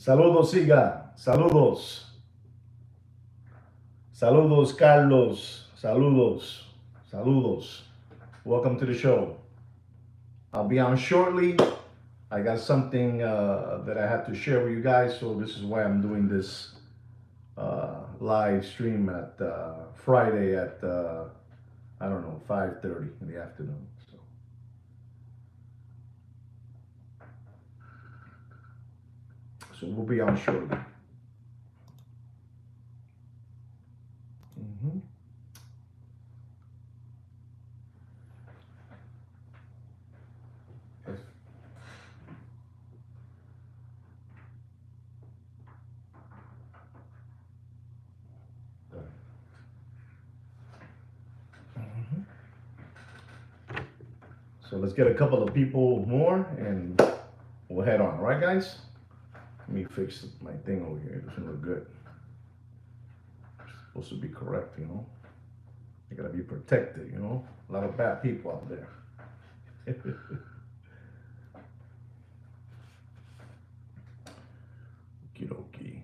Saludos, Siga. Saludos. Saludos, Carlos. Saludos. Saludos. Welcome to the show. I'll be on shortly. I got something that I have to share with you guys, so this is why I'm doing this live stream at Friday at I don't know 5:30 in the afternoon. So we'll be on shortly. Mm-hmm. So let's get a couple of people more and we'll head on. All right, guys? Let me fix my thing over here. It doesn't look good. It's supposed to be correct, you know? You gotta be protected, you know? A lot of bad people out there. Okie dokie.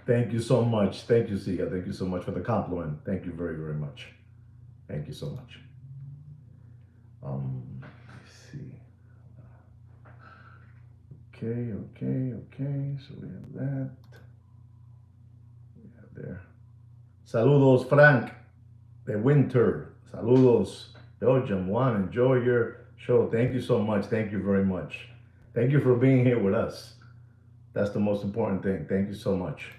Thank you so much. Thank you, Sia. Thank you so much for the compliment. Thank you very, very much. Thank you so much. Let's see. Okay. So we have that. We have there. Saludos, Frank de Winter. Saludos, Belgium. Juan, enjoy your show. Thank you so much. Thank you very much. Thank you for being here with us. That's the most important thing. Thank you so much.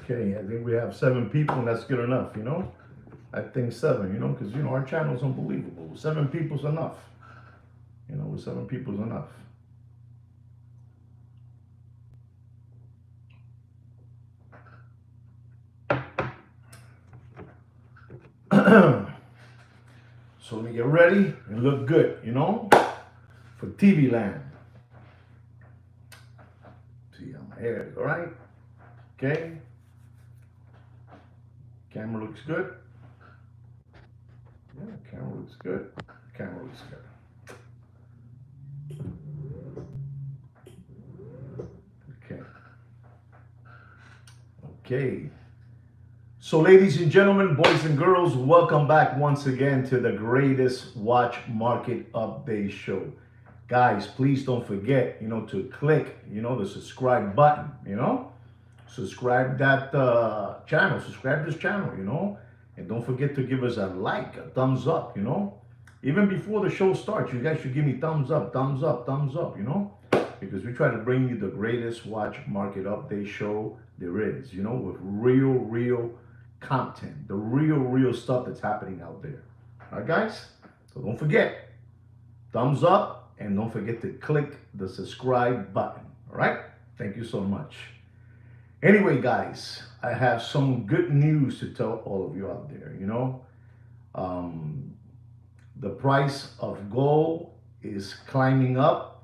Okay, I think we have 7 people, and that's good enough, you know? I think 7, you know, because, you know, our channel is unbelievable. 7 people's enough. You know, with 7 people's enough. So let me get ready and look good, you know, for TV land. See how my hair is, all right? Okay. Camera looks good. Yeah, camera looks good. Camera looks good. Okay. Okay. So, ladies and gentlemen, boys and girls, welcome back once again to the greatest watch market update show. Guys, please don't forget, you know, to click, you know, the subscribe button, you know, subscribe that channel, subscribe this channel, you know, and don't forget to give us a like, a thumbs up, you know. Even before the show starts, you guys should give me thumbs up, thumbs up, thumbs up, you know, because we try to bring you the greatest watch market update show there is, you know, with real content, the real stuff that's happening out there. All right, guys? So don't forget, thumbs up, and don't forget to click the subscribe button. All right? Thank you so much. Anyway, guys, I have some good news to tell all of you out there. You know, the price of gold is climbing up.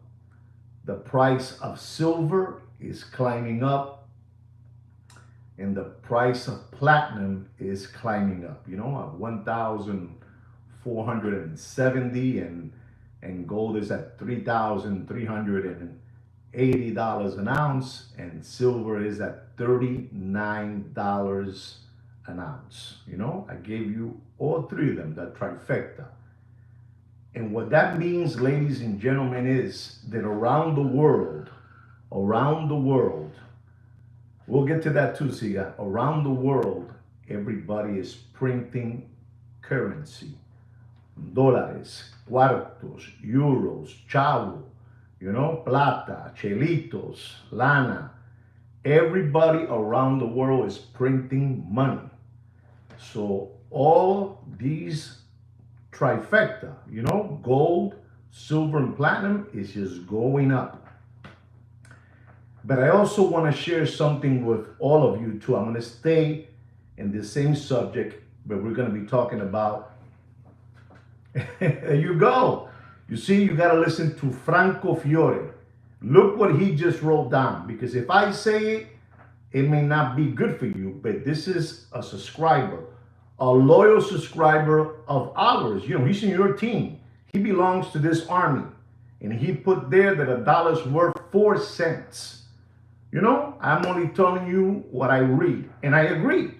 The price of silver is climbing up. And the price of platinum is climbing up, you know, at 1,470, and gold is at $3,380 an ounce, and silver is at $39 an ounce. You know, I gave you all 3 of them, that trifecta. And what that means, ladies and gentlemen, is that around the world, we'll get to that too, Siga. Around the world, everybody is printing currency. Dólares, cuartos, euros, chavo, you know, plata, chelitos, lana. Everybody around the world is printing money. So all these trifecta, you know, gold, Silver and platinum is just going up. But I also want to share something with all of you too. I'm going to stay in the same subject, but we're going to be talking about. There you go. You see, you got to listen to Franco Fiore. Look what he just wrote down, because if I say it, it may not be good for you, but this is a subscriber, a loyal subscriber of ours. You know, he's in your team. He belongs to this army. And he put there that a dollar's worth 4 cents. You know, I'm only telling you what I read, and I agree.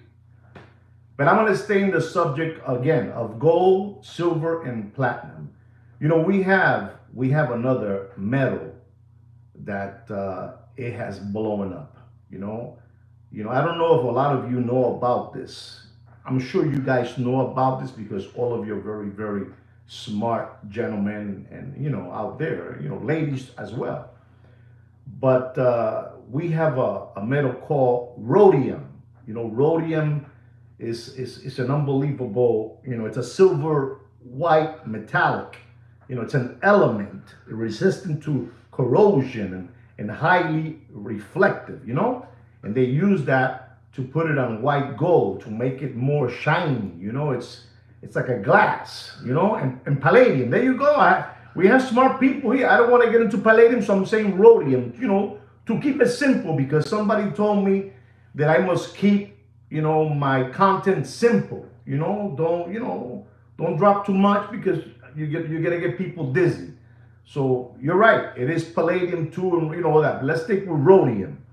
But I'm going to stay in the subject again of gold, silver, and platinum. You know, we have another metal that it has blown up. I don't know if a lot of you know about this. I'm sure you guys know about this because all of you are very, very smart gentlemen and, out there, ladies as well. But we have a metal called rhodium. Rhodium is an unbelievable, it's a silver white metallic. It's an element resistant to corrosion and highly reflective, and they use that to put it on white gold to make it more shiny. It's like a glass, and palladium. There you go. We have smart people here. I don't want to get into palladium, so I'm saying rhodium, to keep it simple, because somebody told me that I must keep, my content simple. Don't drop too much because you're gonna get people dizzy. So you're right. It is palladium too, and all that. But let's stick with rhodium.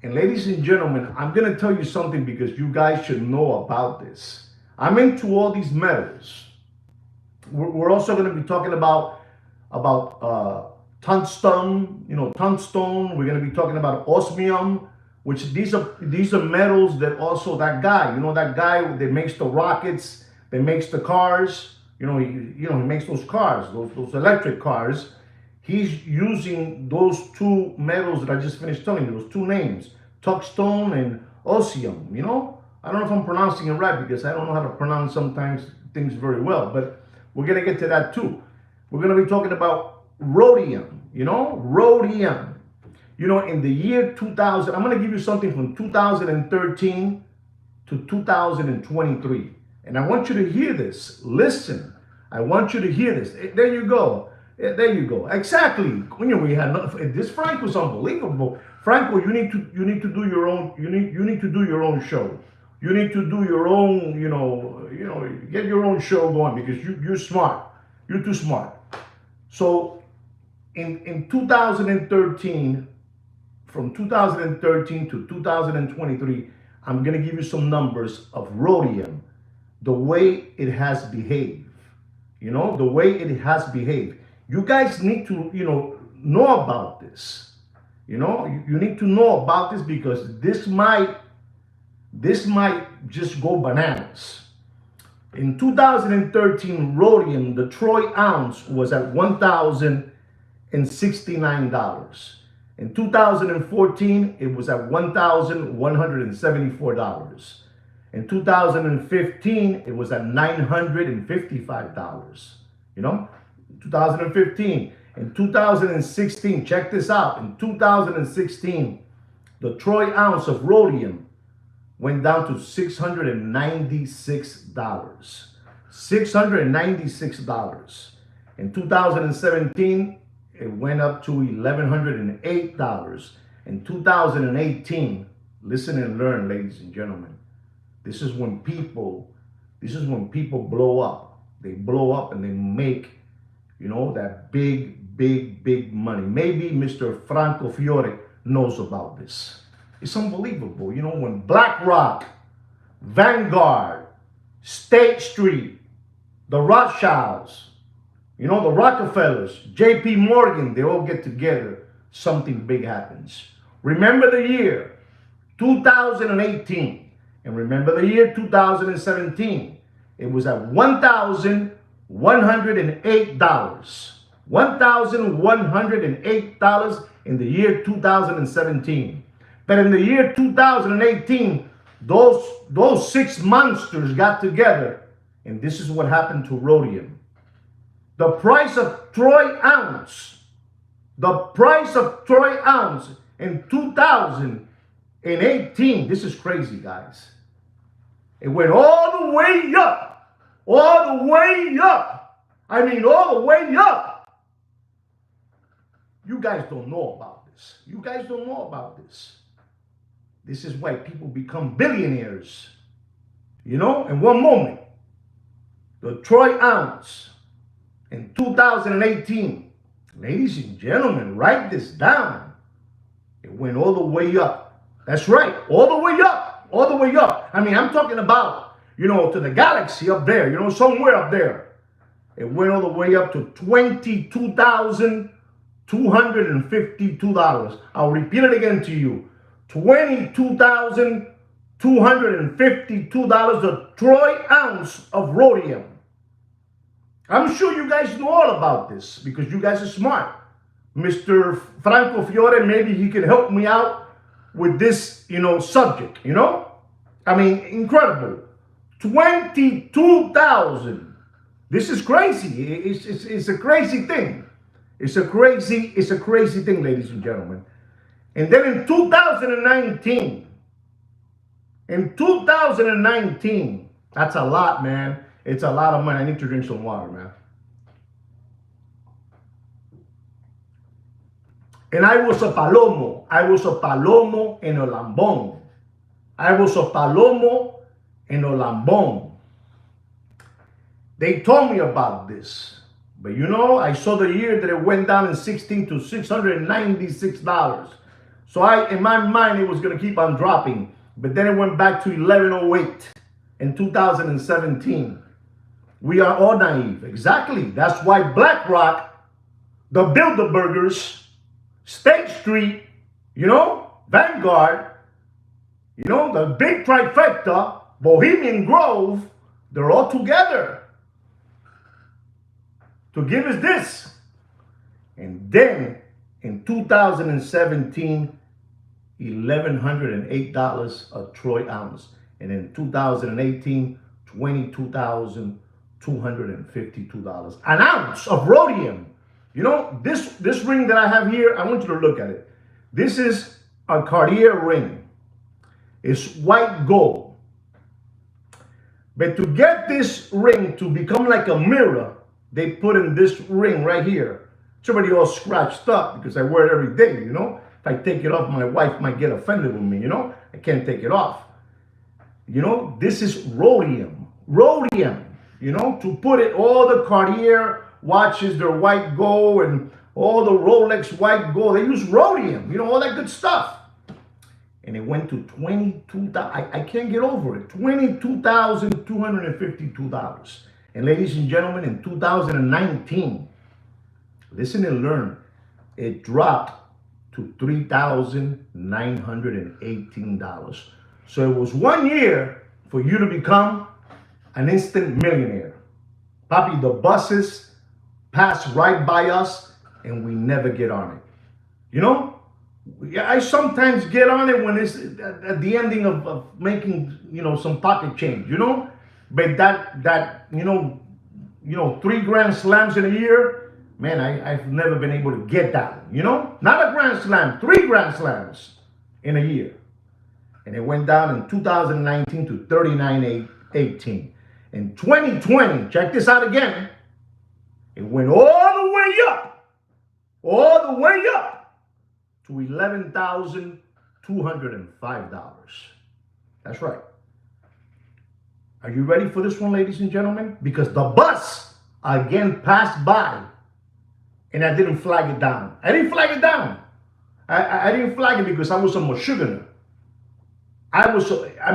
And ladies and gentlemen, I'm gonna tell you something because you guys should know about this. I'm into all these metals. We're also going to be talking about tungsten, tungsten. We're going to be talking about osmium, which these are metals that also that guy that makes the rockets, that makes the cars. He makes those cars, those electric cars. He's using those two metals that I just finished telling you, those two names, tungsten and osmium. I don't know if I'm pronouncing it right because I don't know how to pronounce sometimes things very well, but we're going to get to that too. We're going to be talking about rhodium, rhodium. In the year 2000, I'm going to give you something from 2013 to 2023. And I want you to hear this. Listen, I want you to hear this. There you go. There you go. Exactly. We had this. Frank was unbelievable. Franco, you need to do your own. You need to do your own show. You need to do your own. Get your own show going because you're smart. You're too smart. So, in 2013, from 2013 to 2023, I'm gonna give you some numbers of rhodium, the way it has behaved. The way it has behaved. You guys need to, know about this. You need to know about this because this might just go bananas. In 2013, rhodium, the troy ounce was at $1,069. In 2014, it was at $1,174. In 2015, it was at $955. 2015. In 2016, check this out. In 2016, the troy ounce of rhodium went down to $696. $696. In 2017, it went up to $1,108. In 2018, listen and learn, ladies and gentlemen. This is when people blow up. They blow up and they make, that big money. Maybe Mr. Franco Fiore knows about this. It's unbelievable. When BlackRock, Vanguard, State Street, the Rothschilds, the Rockefellers, JP Morgan, they all get together, something big happens. Remember the year 2018 and remember the year 2017. It was at $1,108. $1,108 in the year 2017. But in the year 2018, those six monsters got together, and this is what happened to rhodium. The price of troy ounce. The price of troy ounce in 2018. This is crazy, guys. It went all the way up. All the way up. I mean, all the way up. You guys don't know about this. You guys don't know about this. This is why people become billionaires. You know, in one moment. The troy ounce in 2018. Ladies and gentlemen, write this down. It went all the way up. That's right. All the way up. All the way up. I mean, I'm talking about, you know, to the galaxy up there. You know, somewhere up there. It went all the way up to $22,252. I'll repeat it again to you. $22,252. The troy ounce of rhodium. I'm sure you guys know all about this because you guys are smart. Mr. Franco Fiore, maybe he can help me out with this, you know, subject, you know? I mean, incredible. 22,000. This is crazy. It's a crazy thing. It's a crazy thing, ladies and gentlemen. And then in 2019, that's a lot, man. It's a lot of money. I need to drink some water, man. And I was a palomo. I was a palomo en el lambón. I was a palomo en el lambón. They told me about this. But you know, I saw the year that it went down in 16 to $696. So in my mind, it was going to keep on dropping. But then it went back to 1108 in 2017. We are all naive. Exactly. That's why BlackRock, the Bilderbergers, State Street, you know, Vanguard, you know, the big trifecta, Bohemian Grove, they're all together to give us this. And then in 2017, $1,108 a troy ounce. And in 2018, $22,252. An ounce of rhodium. You know, this ring that I have here, I want you to look at it. This is a Cartier ring. It's white gold. But to get this ring to become like a mirror, they put in this ring right here. It's already all scratched up because I wear it every day, you know. If I take it off, my wife might get offended with me, you know. I can't take it off. You know, this is rhodium. Rhodium, you know, to put it, all the Cartier watches, they're white gold, and all the Rolex white gold, they use rhodium, you know, all that good stuff. And it went to $22,000. I can't get over it. $22,252. And ladies and gentlemen, in 2019, listen and learn, it dropped to $3,918. So it was 1 year for you to become an instant millionaire. Papi, the buses pass right by us and we never get on it. You know, I sometimes get on it when it's at the ending of making, you know, some pocket change, you know, but that you know, 3 grand slams in a year, man, I've never been able to get that, you know, not a grand slam, 3 grand slams in a year. And it went down in 2019 to $39,818. In 2020, check this out again, it went all the way up to $11,205. That's right. Are you ready for this one, ladies and gentlemen? Because the bus again passed by and I didn't flag it down. I didn't flag it down. I didn't flag it because I was a Michiganer. I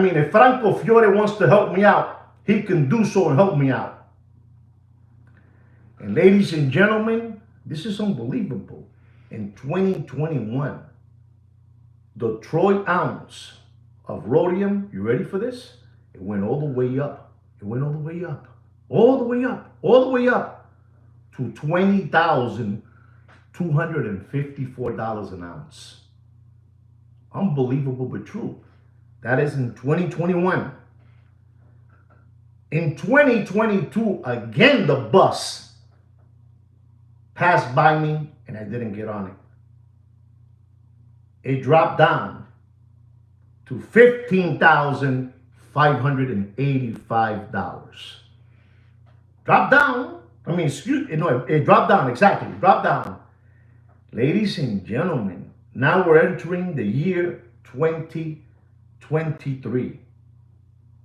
mean, if Franco Fiore wants to help me out, he can do so and help me out. And ladies and gentlemen, this is unbelievable. In 2021, the troy ounce of rhodium, you ready for this? It went all the way up. It went all the way up. All the way up. All the way up to $20,254 an ounce. Unbelievable but true. That is in 2021. In 2022, again, the bus passed by me and I didn't get on it. It dropped down to $15,585. Dropped down. I mean, it dropped down, exactly. Dropped down. Ladies and gentlemen, now we're entering the year 2023.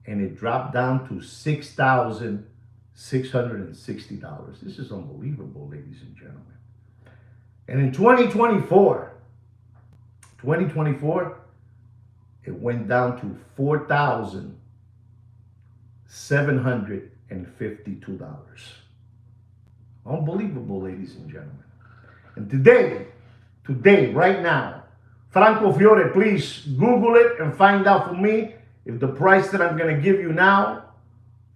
And it dropped down to $6,660. This is unbelievable, ladies and gentlemen. And in 2024, it went down to $4,752. Unbelievable, ladies and gentlemen. And today, right now, Franco Fiore, please Google it and find out for me if the price that I'm going to give you now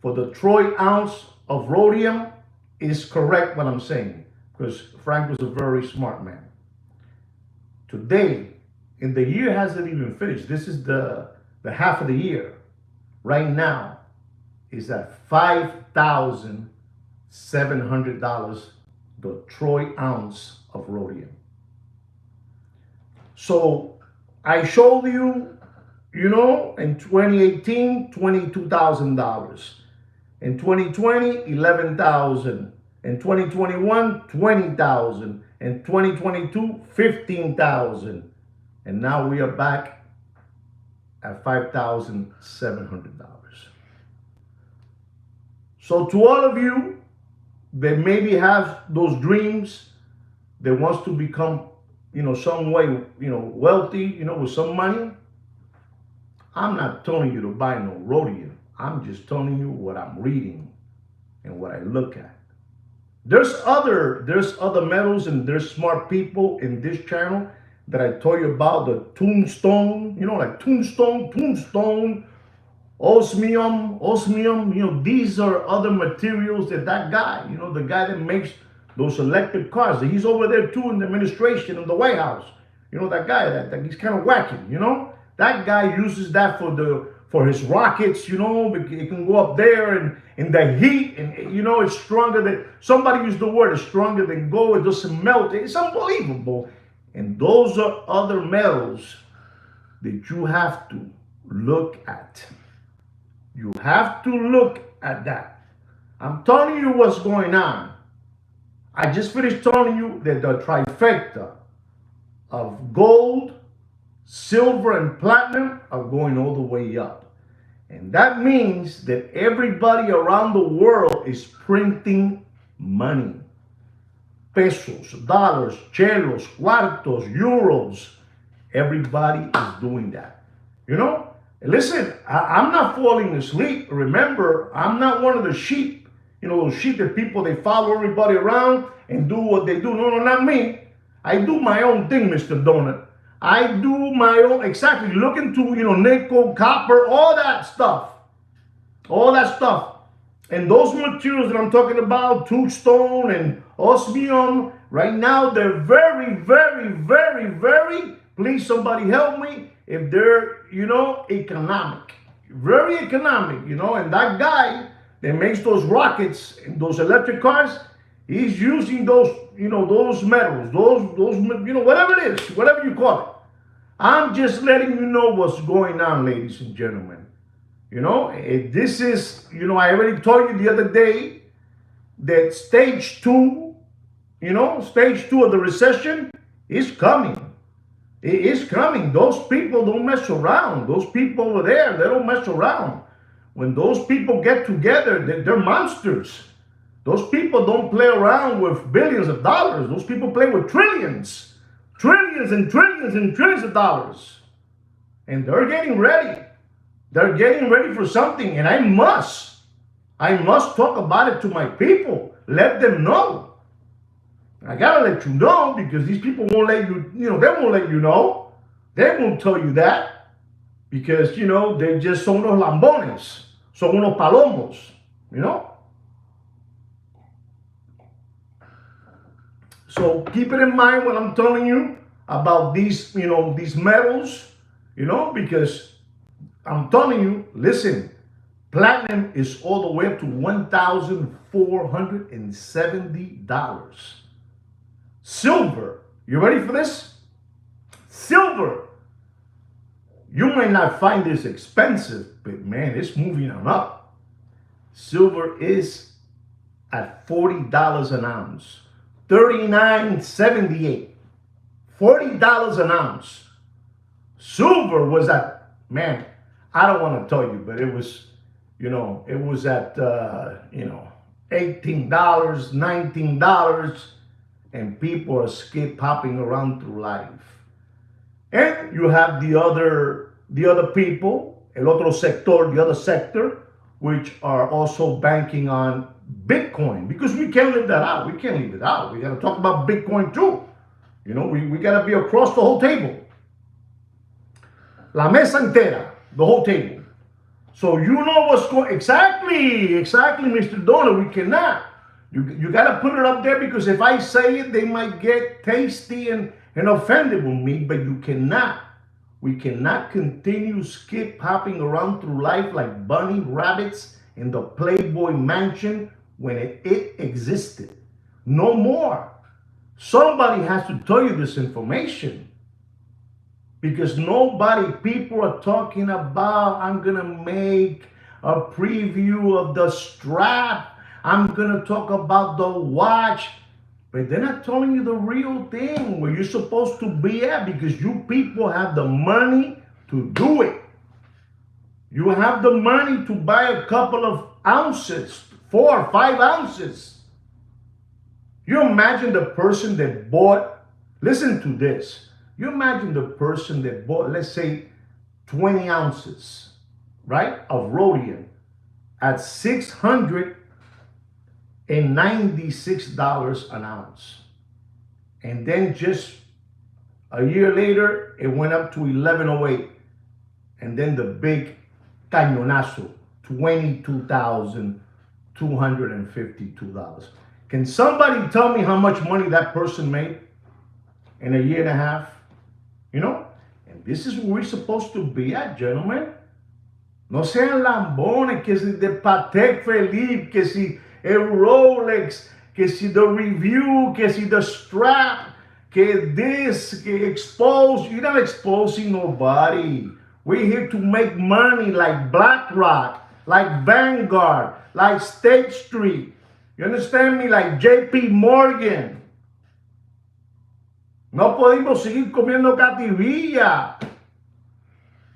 for the troy ounce of rhodium is correct what I'm saying. Because Frank was a very smart man. Today, and the year hasn't even finished. This is the half of the year. Right now, is at $5,700 the troy ounce of rhodium. So I showed you, in 2018, $22,000. In 2020, $11,000. In 2021, $20,000. In 2022, $15,000. And now we are back at $5,700. So to all of you that maybe have those dreams that wants to become, some way, wealthy, with some money, I'm not telling you to buy no rhodium. I'm just telling you what I'm reading and what I look at. There's other metals and there's smart people in this channel that I told you about, the tombstone, like tombstone, osmium, these are other materials that guy, the guy that makes those electric cars, he's over there too in the administration in the White House. That guy, that he's kind of wacky, that guy uses that for his rockets, it can go up there and in the heat, and it's stronger than, somebody used the word, it's stronger than gold, it doesn't melt, it's unbelievable. And those are other metals that you have to look at. You have to look at that. I'm telling you what's going on. I just finished telling you that the trifecta of gold, silver, and platinum are going all the way up. And that means that everybody around the world is printing money. Pesos, dollars, chelos, cuartos, euros. Everybody is doing that. Listen, I'm not falling asleep. Remember, I'm not one of the sheep, those sheep that people, they follow everybody around and do what they do. No, not me. I do my own thing, Mr. Donut. I do my own, exactly. Look into, nickel, copper, all that stuff. All that stuff. And those materials that I'm talking about, tombstone and osmium, right now, they're very, very, very, very, please somebody help me, if they're, economic. Very economic, and that guy that makes those rockets and those electric cars, he's using those, those metals, those, whatever it is, whatever you call it. I'm just letting you know what's going on, ladies and gentlemen. This is, I already told you the other day that stage two of the recession is coming. It is coming. Those people don't mess around. Those people over there, they don't mess around. When those people get together, they're monsters. Those people don't play around with billions of dollars. Those people play with trillions. Trillions and trillions and trillions of dollars. And they're getting ready. They're getting ready for something. And I must talk about it to my people. Let them know. I gotta let you know, because these people won't let you, they won't let you know. They won't tell you that. Because, they just son unos lambones. Son unos palomos. So keep it in mind when I'm telling you about these, these metals, because I'm telling you, listen, platinum is all the way up to $1,470. Silver. You ready for this? Silver. You may not find this expensive, but man, it's moving on up. Silver is at $40 an ounce. $39.78. $40 an ounce. Silver was at, man, I don't want to tell you, but it was, it was at, $18, $19, and people are skip hopping around through life. And you have the other people, el otro sector, the other sector, which are also banking on Bitcoin, because we can't leave that out. We can't leave it out. We got to talk about Bitcoin too. We got to be across the whole table. La mesa entera, the whole table. So you know what's going, exactly, Mr. Donor, we cannot. You got to put it up there, because if I say it, they might get tasty and offended with me, but you cannot. We cannot continue skip hopping around through life like bunny rabbits in the Playboy mansion when it existed. No more. Somebody has to tell you this information, because people are talking about, I'm going to make a preview of the strap. I'm going to talk about the watch. But they're not telling you the real thing, where you're supposed to be at, because you people have the money to do it. You have the money to buy a couple of ounces, 4 or 5 ounces. You imagine the person that bought, listen to this. You imagine the person that bought, let's say, 20 ounces, right, of rhodium at $696 an ounce. And then just a year later, it went up to $1108. And then the big cañonazo, $22,252. Can somebody tell me how much money that person made in a year and a half? And this is where we're supposed to be at, gentlemen. No sean lambones, que si de Patek Philippe, que si el Rolex, que si the review, que si the strap, que this, que expose. You're not exposing nobody. We're here to make money like BlackRock, like Vanguard, like State Street. You understand me? Like JP Morgan. No podemos seguir comiendo cativilla.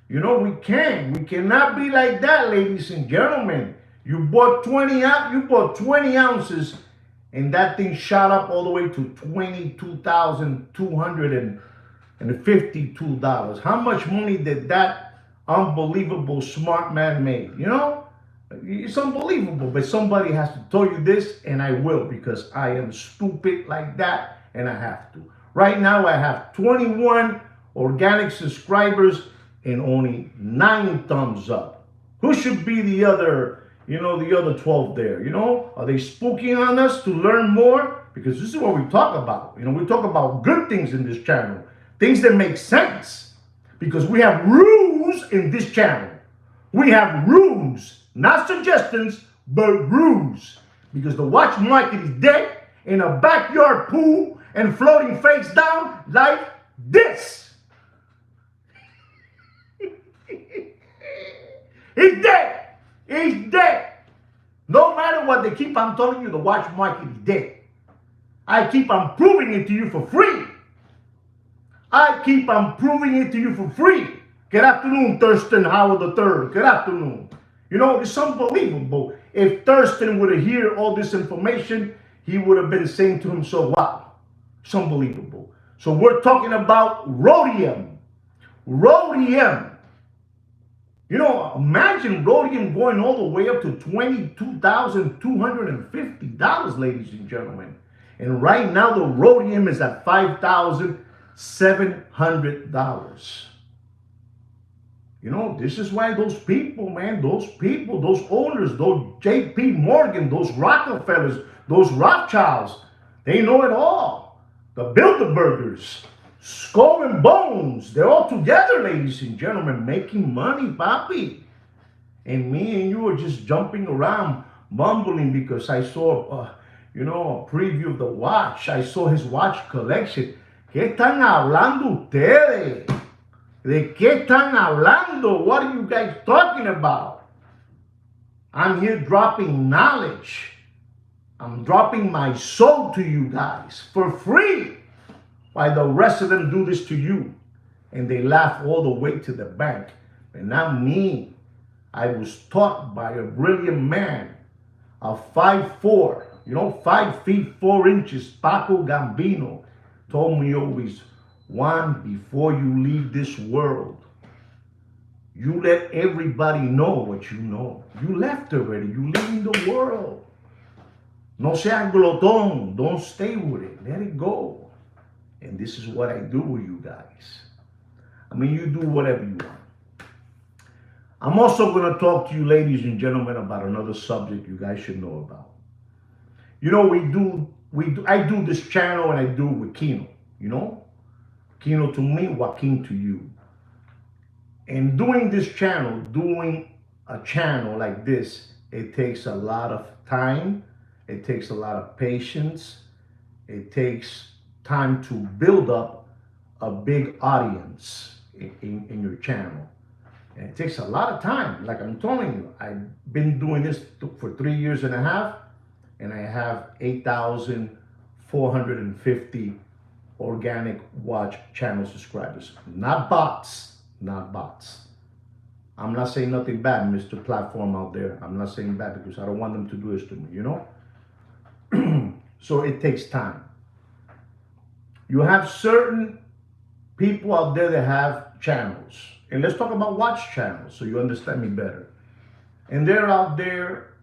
We can't. We cannot be like that, ladies and gentlemen. You bought 20 ounces, and that thing shot up all the way to $22,252. How much money did that unbelievable smart man make? It's unbelievable, but somebody has to tell you this, and I will, because I am stupid like that, and I have to. Right now, I have 21 organic subscribers and only 9 thumbs up. Who should be the other 12 there? Are they spooking on us to learn more? Because this is what we talk about. We talk about good things in this channel, things that make sense, because we have rules in this channel. We have rules. Not suggestions, but rules. Because the watch market is dead in a backyard pool and floating face down like this. It's dead. It's dead. No matter what they keep on telling you, the watch market is dead. I keep on proving it to you for free. I keep on proving it to you for free. Good afternoon, Thurston Howard III. Good afternoon. It's unbelievable. If Thurston would have heard all this information, he would have been saying to himself, wow, it's unbelievable. So we're talking about rhodium. Rhodium. Imagine rhodium going all the way up to $22,250, ladies and gentlemen. And right now, the rhodium is at $5,700. This is why those people, man, those owners, those JP Morgan, those Rockefellers, those Rothschilds, they know it all. The Bilderbergers, Skull and Bones, they're all together, ladies and gentlemen, making money, papi. And me and you are just jumping around, mumbling because I saw, a preview of the watch. I saw his watch collection. ¿Qué están hablando ustedes? ¿De qué están hablando? What are you guys talking about? I'm here dropping knowledge. I'm dropping my soul to you guys for free. While the rest of them do this to you. And they laugh all the way to the bank. And not me. I was taught by a brilliant man, a 5'4", 5 feet 4 inches, Paco Gambino, told me always, Juan, before you leave this world, you let everybody know what you know. You left already. You live in the world. No seas glotón. Don't stay with it. Let it go. And this is what I do with you guys. I mean, you do whatever you want. I'm also going to talk to you, ladies and gentlemen, about another subject you guys should know about. I do this channel and I do it with Kino, Kino to me, Joaquin to you. And doing a channel like this, it takes a lot of time. It takes a lot of patience. It takes time to build up a big audience in your channel. And it takes a lot of time. Like I'm telling you, I've been doing this for 3 years and a half, and I have 8,450 organic watch channel subscribers. Not bots, not bots. I'm not saying nothing bad, Mr. Platform out there. I'm not saying bad because I don't want them to do this to me, So it takes time. You have certain people out there that have channels. And let's talk about watch channels so you understand me better. And they're out there,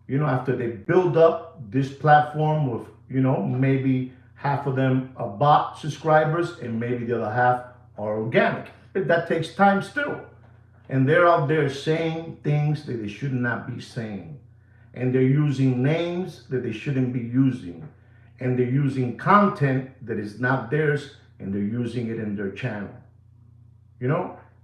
after they build up this platform with, maybe half of them are bot subscribers and maybe the other half are organic. But that takes time still. And they're out there saying things that they should not be saying. And they're using names that they shouldn't be using. And they're using content that is not theirs, and they're using it in their channel.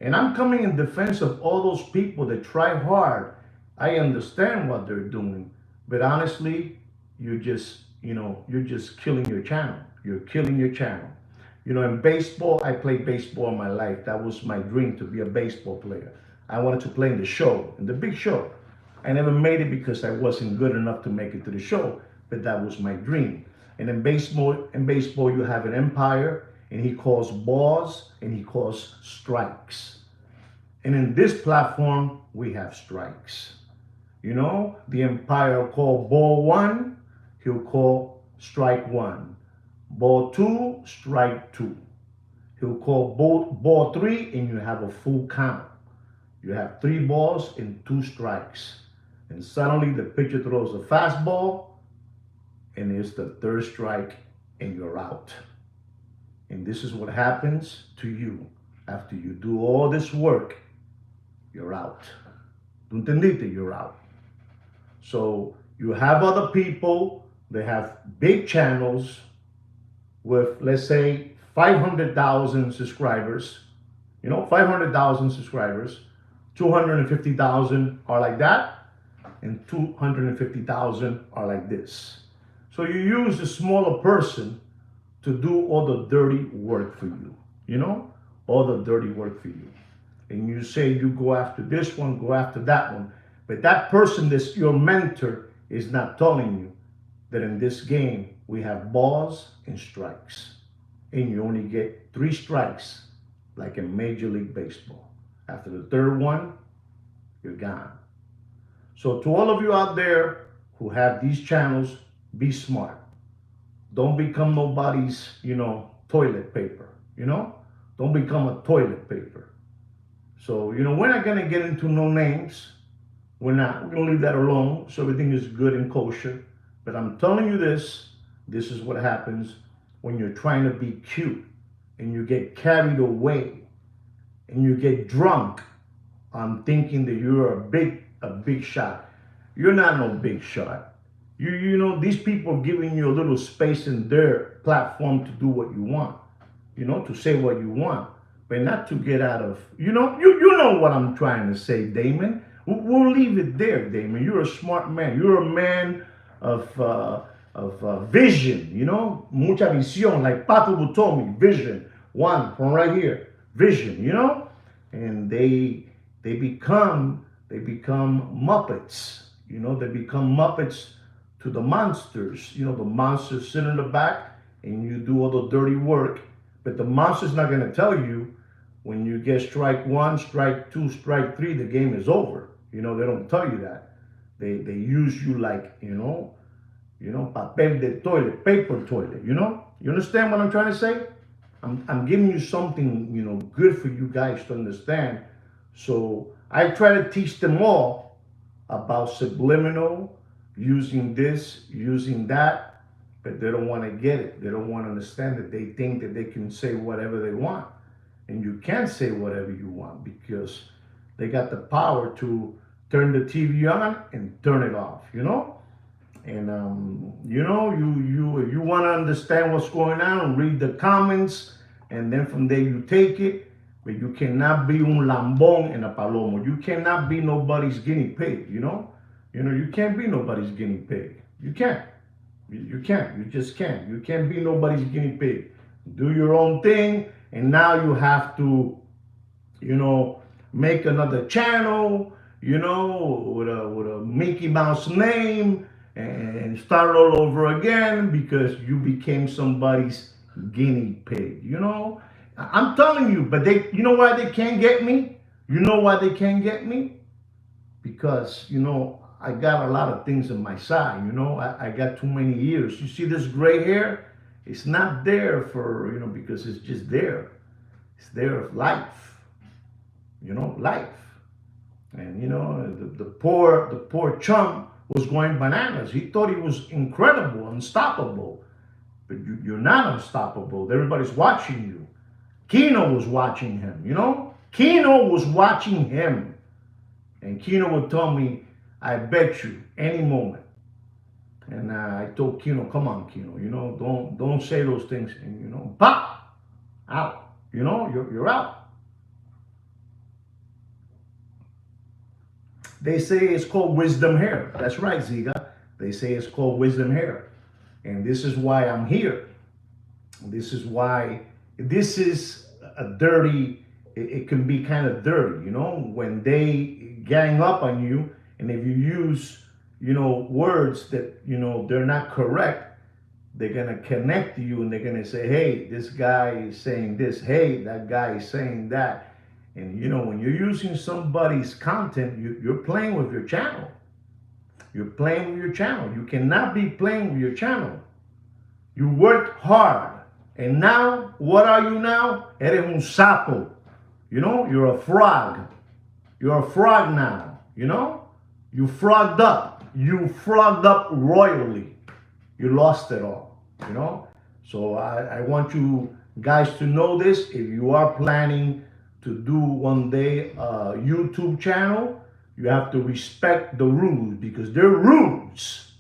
And I'm coming in defense of all those people that try hard. I understand what they're doing, but honestly, you're just killing your channel. You're killing your channel. In baseball, I played baseball in my life. That was my dream, to be a baseball player. I wanted to play in the show, in the big show. I never made it because I wasn't good enough to make it to the show, but that was my dream. And in baseball, you have an umpire, and he calls balls and he calls strikes. And in this platform, we have strikes. The umpire will call ball 1, he'll call strike 1. Ball 2, strike 2. He'll call ball 3, and you have a full count. You have 3 balls and 2 strikes. And suddenly the pitcher throws a fastball, and it's the 3rd strike, and you're out. And this is what happens to you after you do all this work. You're out. ¿Tú entendiste? You're out. So you have other people that have big channels with, let's say, 500,000 subscribers. 500,000 subscribers. 250,000 are like that, and 250,000 are like this. So you use the smaller person to do all the dirty work for you, all the dirty work for you. And you say you go after this one, go after that one. But that person that's your mentor is not telling you that in this game we have balls and strikes. And you only get 3 strikes like in Major League Baseball. After the 3rd one, you're gone. So to all of you out there who have these channels, be smart. Don't become nobody's, toilet paper, Don't become a toilet paper. So, we're not going to get into no names. We're not. We're going to leave that alone so everything is good and kosher. But I'm telling you this is what happens when you're trying to be cute and you get carried away and you get drunk on thinking that you're a big shot. You're not no big shot. These people giving you a little space in their platform to do what you want, to say what you want, but not to get out of, you know what I'm trying to say, Damon. We'll leave it there, Damon. You're a smart man. You're a man of vision, you know, mucha visión, like Papa would told me, vision, one from right here, vision, you know, and they become Muppets, you know, they become Muppets to the monsters, you know, the monsters sit in the back and you do all the dirty work, but the monster's not going to tell you when you get strike one, strike two, strike three, the game is over. You know, they don't tell you that. They use you like, papel de toilet, paper toilet, you know? You understand what I'm trying to say? I'm giving you something, you know, good for you guys to understand. So I try to teach them all about subliminal, using this, using that, but they don't want to get it. They don't want to understand it. They think that they can say whatever they want. And you can't say whatever you want because they got the power to turn the TV on and turn it off, you know? And if you want to understand what's going on, read the comments, and then from there you take it. But you cannot be un lambón and a palomo. You cannot be nobody's guinea pig. You can't be nobody's guinea pig. You can't. You can't. You just can't. You can't be nobody's guinea pig. Do your own thing, and now you have to, make another channel, with a Mickey Mouse name and start all over again because you became somebody's guinea pig. I'm telling you, but you know why they can't get me? You know why they can't get me? Because, I got a lot of things on my side, I got too many years. You see this gray hair? It's not there for, because it's just there. It's there of life, life. And, the poor chump was going bananas. He thought he was incredible, unstoppable. But you're not unstoppable. Everybody's watching you. Kino was watching him, Kino was watching him. And Kino would tell me, I bet you any moment. And I told Kino, come on, Kino, don't say those things. And, pop, out. You're out. They say it's called wisdom hair. That's right, Ziga. They say it's called wisdom hair. And this is why I'm here. This is why this is a dirty, it can be kind of dirty, when they gang up on you, and if you use, words that, they're not correct, they're going to connect to you and they're going to say, hey, this guy is saying this. Hey, that guy is saying that. And, when you're using somebody's content, you're playing with your channel. You're playing with your channel. You cannot be playing with your channel. You worked hard. And now, what are you now? Eres un sapo. You're a frog. You're a frog now. You frogged up. You frogged up royally. You lost it all. So I want you guys to know this. If you are planning to do one day a YouTube channel, you have to respect the rules because they're rules.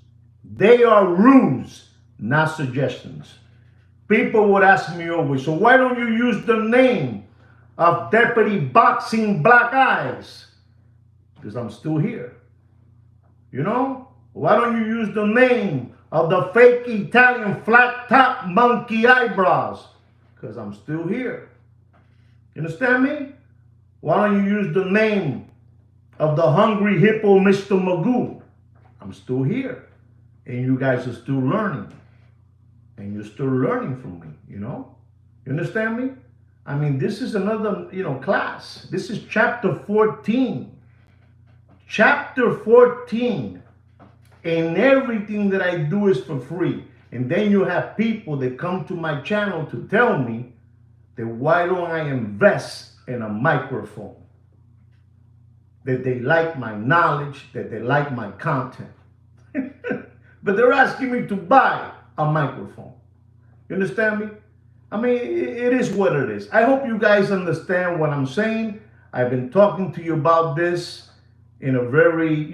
They are rules, not suggestions. People would ask me always, so why don't you use the name of Deputy Boxing Black Eyes? Because I'm still here. Why don't you use the name of the fake Italian flat top monkey eyebrows? Because I'm still here. You understand me? Why don't you use the name of the hungry hippo Mr. Magoo? I'm still here. And you guys are still learning. And you're still learning from me, You understand me? I mean, this is another, class. This is chapter 14. Chapter 14. And everything that I do is for free. And then you have people that come to my channel to tell me that why don't I invest in a microphone? That they like my knowledge, that they like my content. But they're asking me to buy a microphone. You understand me? I mean, it is what it is. I hope you guys understand what I'm saying. I've been talking to you about this in a very,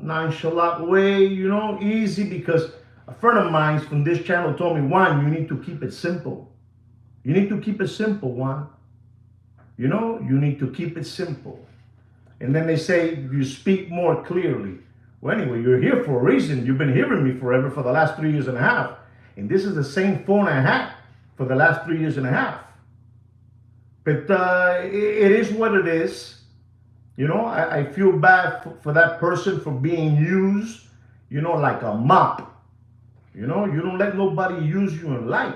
nonchalant way, easy, because a friend of mine from this channel told me, Juan, you need to keep it simple. You need to keep it simple, Juan. You need to keep it simple. And then they say, you speak more clearly. Well, anyway, you're here for a reason. You've been hearing me forever for the last 3 years and a half. And this is the same phone I had for the last 3 years and a half. But it is what it is. You know, I feel bad for that person for being used, you know, like a mop. You know, you don't let nobody use you in life.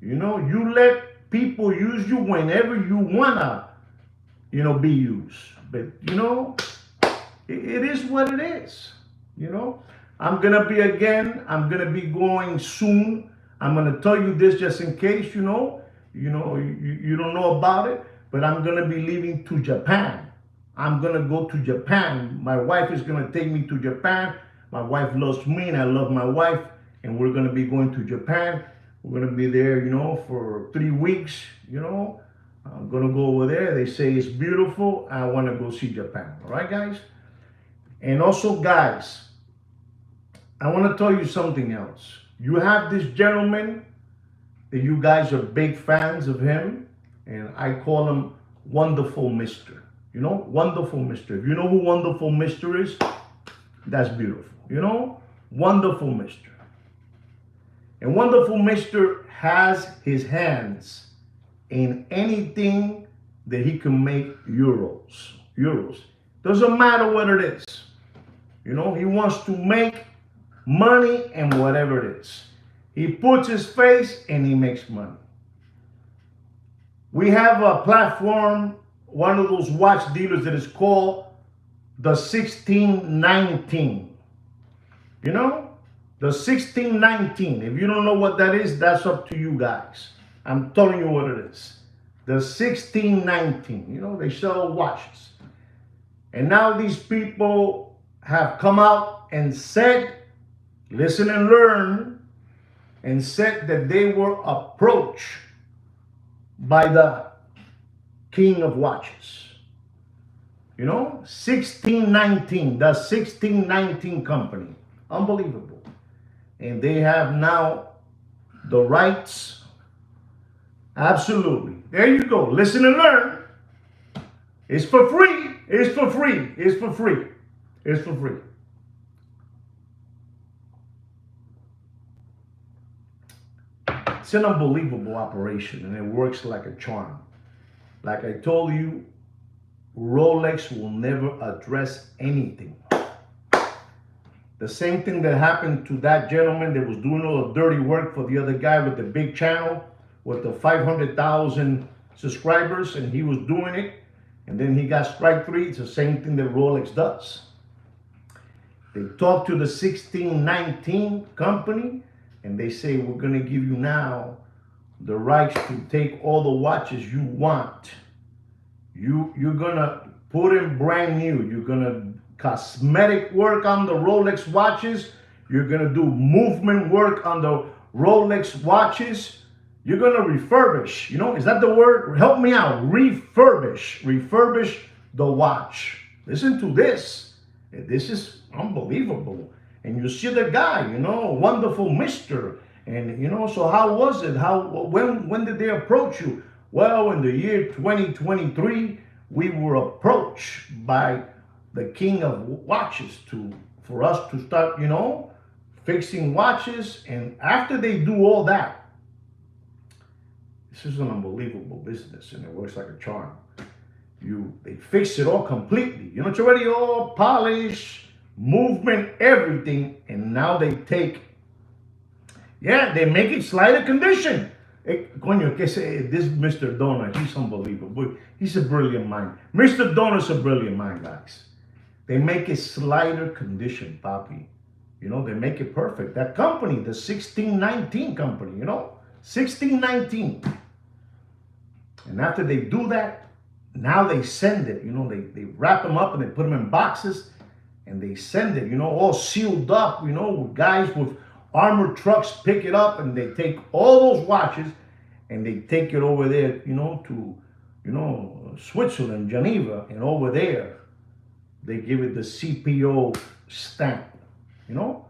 You know, you let people use you whenever you wanna, you know, be used. But, you know, it is what it is. You know, I'm going to be going soon. I'm going to tell you this just in case, you don't know about it, but I'm going to be leaving to Japan. I'm going to go to Japan. My wife is going to take me to Japan. My wife loves me and I love my wife, and we're going to be going to Japan. We're going to be there, you know, for 3 weeks, you know. I'm going to go over there. They say it's beautiful. I want to go see Japan. All right, guys? And also, guys, I want to tell you something else. You have this gentleman that you guys are big fans of him, and I call him Wonderful Mister. You know, Wonderful Mister. If you know who Wonderful Mister is, that's beautiful. You know, Wonderful Mister. And Wonderful Mister has his hands in anything that he can make euros. Euros. Doesn't matter what it is. You know, he wants to make money and whatever it is. He puts his face and he makes money. We have a platform, one of those watch dealers that is called the 1619. You know, the 1619. If you don't know what that is, that's up to you guys. I'm telling you what it is. The 1619. You know, they sell watches. And now these people have come out and said, listen and learn, and said that they were approached by the king of watches. You know, 1619, the 1619 company. Unbelievable. And they have now the rights. Absolutely. There you go. Listen and learn. It's for free. It's for free. It's for free. It's for free. It's an unbelievable operation, and it works like a charm. Like I told you, Rolex will never address anything. The same thing that happened to that gentleman that was doing all the dirty work for the other guy with the big channel with the 500,000 subscribers, and he was doing it, and then he got strike 3. It's the same thing that Rolex does. They talk to the 1619 company, and they say, we're going to give you now the rights to take all the watches you want. You're going to put in brand new. You're going to cosmetic work on the Rolex watches. You're going to do movement work on the Rolex watches. You're going to refurbish. You know, is that the word? Help me out. Refurbish. Refurbish the watch. Listen to this. This is unbelievable. And you see the guy, you know, Wonderful Mister. And, you know, so how was it? When did they approach you? Well, in the year 2023, we were approached by the king of watches for us to start, you know, fixing watches. And after they do all that, this is an unbelievable business, and it works like a charm. They fix it all completely. You know, it's already all polished, movement, everything, and now they take, they make it slighter condition. Coño, que this Mr. Donut, he's unbelievable. He's a brilliant mind. Mr. Donut's a brilliant mind, guys. They make it slighter condition, papi. You know, they make it perfect. That company, the 1619 company, you know, 1619. And after they do that, now they send it, you know, they wrap them up and they put them in boxes and they send it, you know, all sealed up, you know, guys with armored trucks pick it up and they take all those watches and they take it over there, you know, to, you know, Switzerland, Geneva, and over there, they give it the CPO stamp, you know,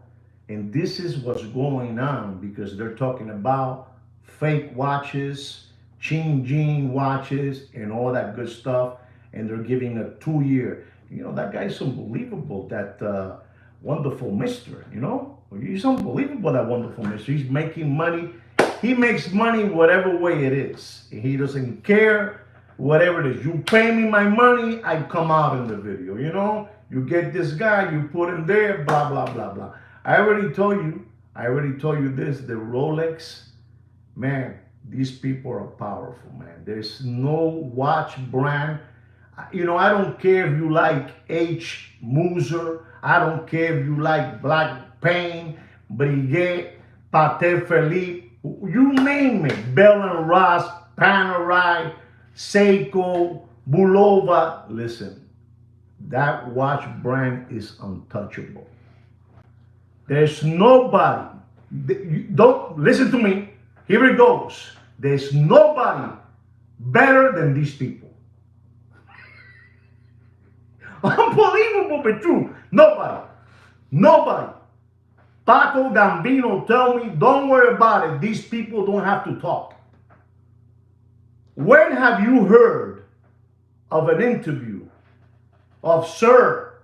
and this is what's going on because they're talking about fake watches, Ching watches, and all that good stuff, and they're giving a 2-year. That guy's unbelievable. That wonderful mister, he's unbelievable. That wonderful mister. He's making money. He makes money whatever way it is. He doesn't care whatever it is. You pay me my money, I come out in the video. You get this guy, you put him there, blah blah blah blah. I already told you. This. The Rolex, man. These people are powerful, man. There's no watch brand. I don't care if you like H. Muser. I don't care if you like Black Pain, Breguet, Patek Philippe. You name it. Bell and Ross, Panerai, Seiko, Bulova. Listen, that watch brand is untouchable. There's nobody. Don't listen to me. Here it goes. There's nobody better than these people. Unbelievable but true. Nobody. Paco Gambino tell me, don't worry about it. These people don't have to talk. When have you heard of an interview of Sir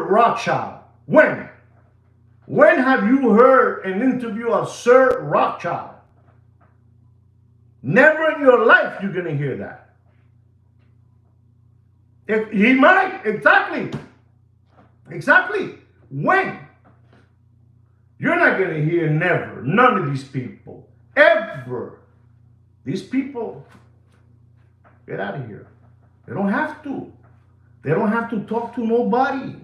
Rothschild? When? When have you heard an interview of Sir Rothschild? Never in your life you're going to hear that. If he might, exactly. When? You're not going to hear never. None of these people. Ever. These people, get out of here. They don't have to. They don't have to talk to nobody.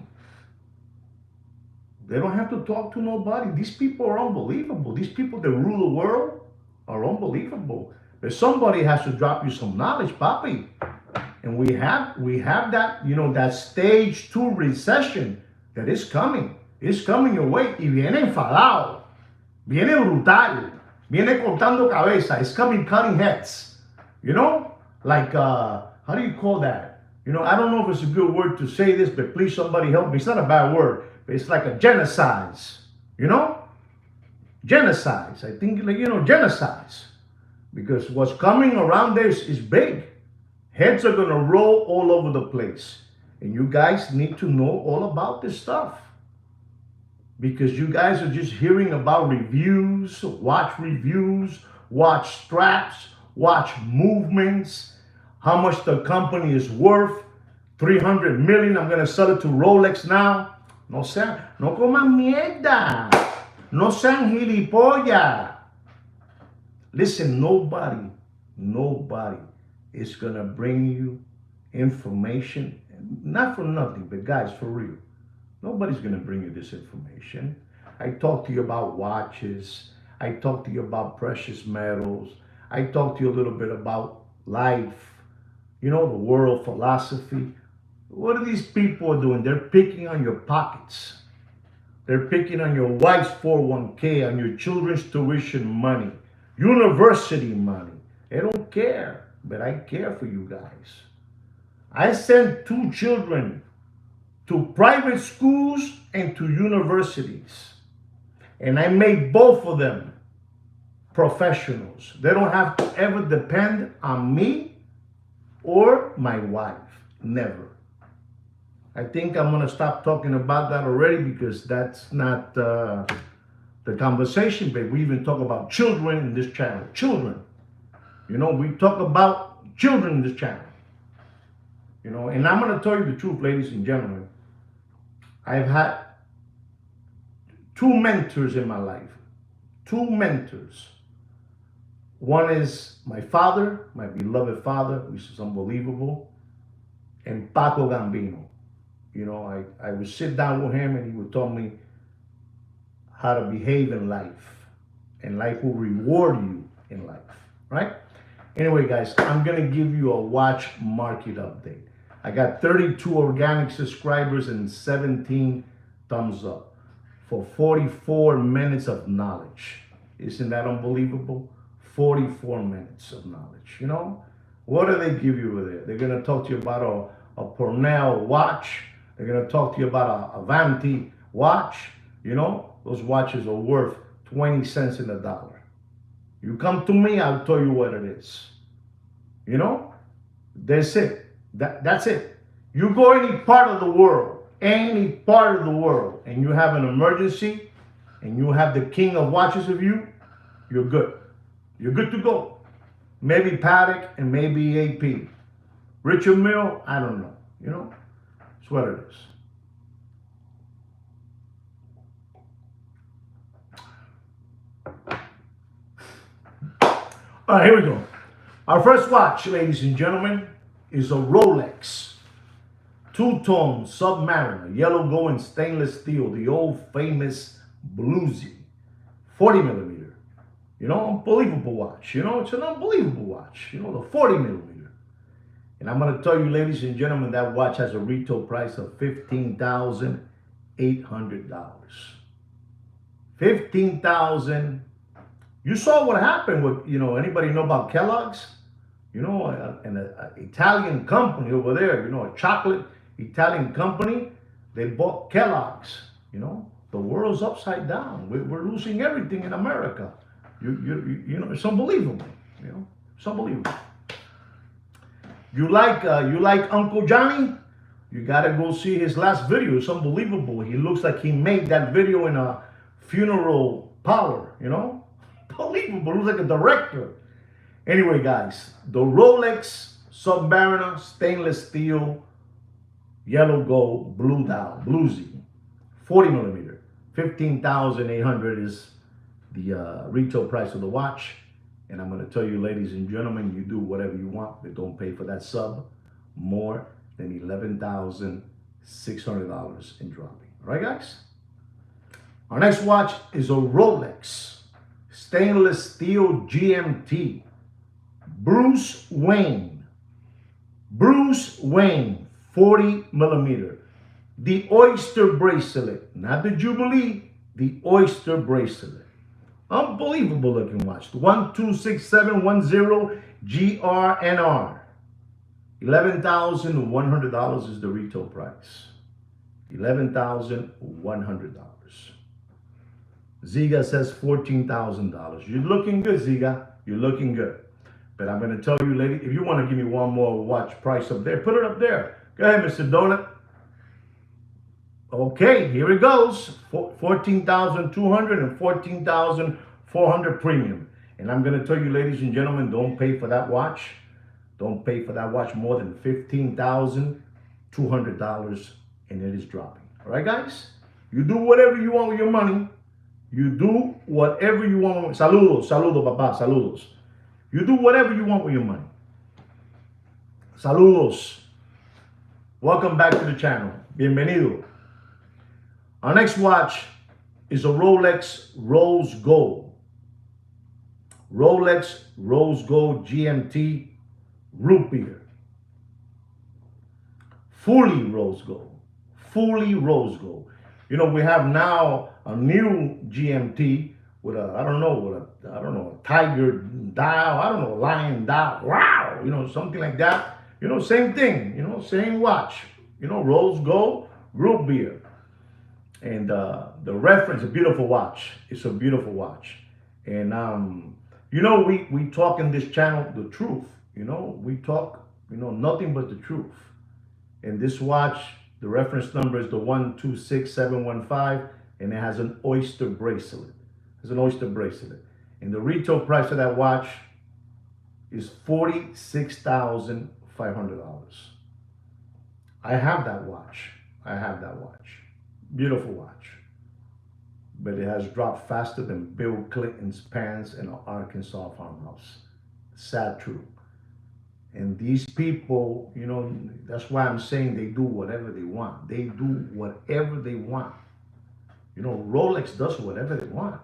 These people are unbelievable. These people that rule the world are unbelievable. But somebody has to drop you some knowledge, papi. And we have that, that stage 2 recession that is coming. It's coming your way. Y viene enfadado. Viene brutal. Viene cortando cabeza. It's coming cutting heads. Like, how do you call that? I don't know if it's a good word to say this, but please somebody help me. It's not a bad word, but it's like a genocide. Genocides. I think, genocides. Because what's coming around there is big. Heads are going to roll all over the place. And you guys need to know all about this stuff. Because you guys are just hearing about reviews, watch straps, watch movements, how much the company is worth. 300 million, I'm going to sell it to Rolex now. No coman mierda. No sean gilipollas. Listen, nobody is going to bring you information. Not for nothing, but guys, for real. Nobody's going to bring you this information. I talk to you about watches. I talk to you about precious metals. I talk to you a little bit about life, the world philosophy. What are these people doing? They're picking on your pockets. They're picking on your wife's 401k, on your children's tuition money, university money. They don't care, but I care for you guys. I sent 2 children to private schools and to universities. And I made both of them professionals. They don't have to ever depend on me or my wife. Never. I think I'm going to stop talking about that already because that's not the conversation, but we even talk about children in this channel. Children. We talk about children in this channel. And I'm going to tell you the truth, ladies and gentlemen. I've had 2 mentors in my life. 2 mentors. One is my father, my beloved father, which is unbelievable, and Paco Gambino. I would sit down with him and he would tell me how to behave in life. And life will reward you in life, right? Anyway, guys, I'm going to give you a watch market update. I got 32 organic subscribers and 17 thumbs up for 44 minutes of knowledge. Isn't that unbelievable? 44 minutes of knowledge. What do they give you over there? They're going to talk to you about a Cornell watch. They're going to talk to you about a Avanti watch. Those watches are worth 20 cents in the dollar. You come to me, I'll tell you what it is. That's it. That's it. You go any part of the world, and you have an emergency, and you have the king of watches of you, you're good. You're good to go. Maybe Paddock and maybe AP. Richard Mill, I don't know. You know, it's what it is. All right, here we go. Our first watch, ladies and gentlemen, is a Rolex two-tone Submariner, yellow gold and stainless steel, the old famous bluesy, 40 millimeter. You know, unbelievable watch. You know, it's an unbelievable watch. You know, the 40 millimeter. And I'm going to tell you, ladies and gentlemen, that watch has a retail price of $15,800. $15,000. You saw what happened with, you know, anybody know about Kellogg's? You know, an Italian company over there, you know, a chocolate Italian company, they bought Kellogg's. You know, the world's upside down. We're losing everything in America. You know, it's unbelievable. You know, it's unbelievable. You like Uncle Johnny? You gotta go see his last video. It's unbelievable. He looks like he made that video in a funeral parlor. You know, unbelievable. Looks like a director. Anyway, guys, the Rolex Submariner stainless steel, yellow gold, blue dial, bluesy, 40 millimeter, 15,800 is the retail price of the watch. And I'm going to tell you, ladies and gentlemen, you do whatever you want, but don't pay for that sub more than $11,600 in dropping. All right, guys? Our next watch is a Rolex stainless steel GMT. Bruce Wayne, 40 millimeter. The Oyster bracelet, not the Jubilee, the Oyster bracelet. Unbelievable looking watch. 126710 GRNR. $11,100 is the retail price. $11,100. Ziga says $14,000. You're looking good, Ziga. You're looking good. But I'm going to tell you, lady, if you want to give me one more watch price up there, put it up there. Go ahead, Mr. Donut. Okay, here it goes. 14,200 and 14,400 premium. And I'm going to tell you, ladies and gentlemen, don't pay for that watch. Don't pay for that watch more than $15,200, and it is dropping. All right, guys? You do whatever you want with your money. You do whatever you want. Saludos, saludos, papá, saludos. You do whatever you want with your money. Saludos. Welcome back to the channel. Bienvenido. Our next watch is a Rolex Rose Gold. Rolex Rose Gold GMT root beer. Fully rose gold. Fully rose gold. You know, we have now a new GMT with a, I don't know, a tiger dial, I don't know, a lion dial, wow, you know, something like that. You know, same thing, you know, same watch, you know, rose gold, root beer. And the reference, a beautiful watch. It's a beautiful watch. And, you know, we talk in this channel the truth, you know, we talk, you know, nothing but the truth. And this watch, the reference number is the 126715, and it has an oyster bracelet. It's an oyster bracelet. And the retail price of that watch is $46,500. I have that watch. I have that watch. Beautiful watch. But it has dropped faster than Bill Clinton's pants in an Arkansas farmhouse. Sad truth. And these people, you know, that's why I'm saying they do whatever they want. They do whatever they want. You know, Rolex does whatever they want.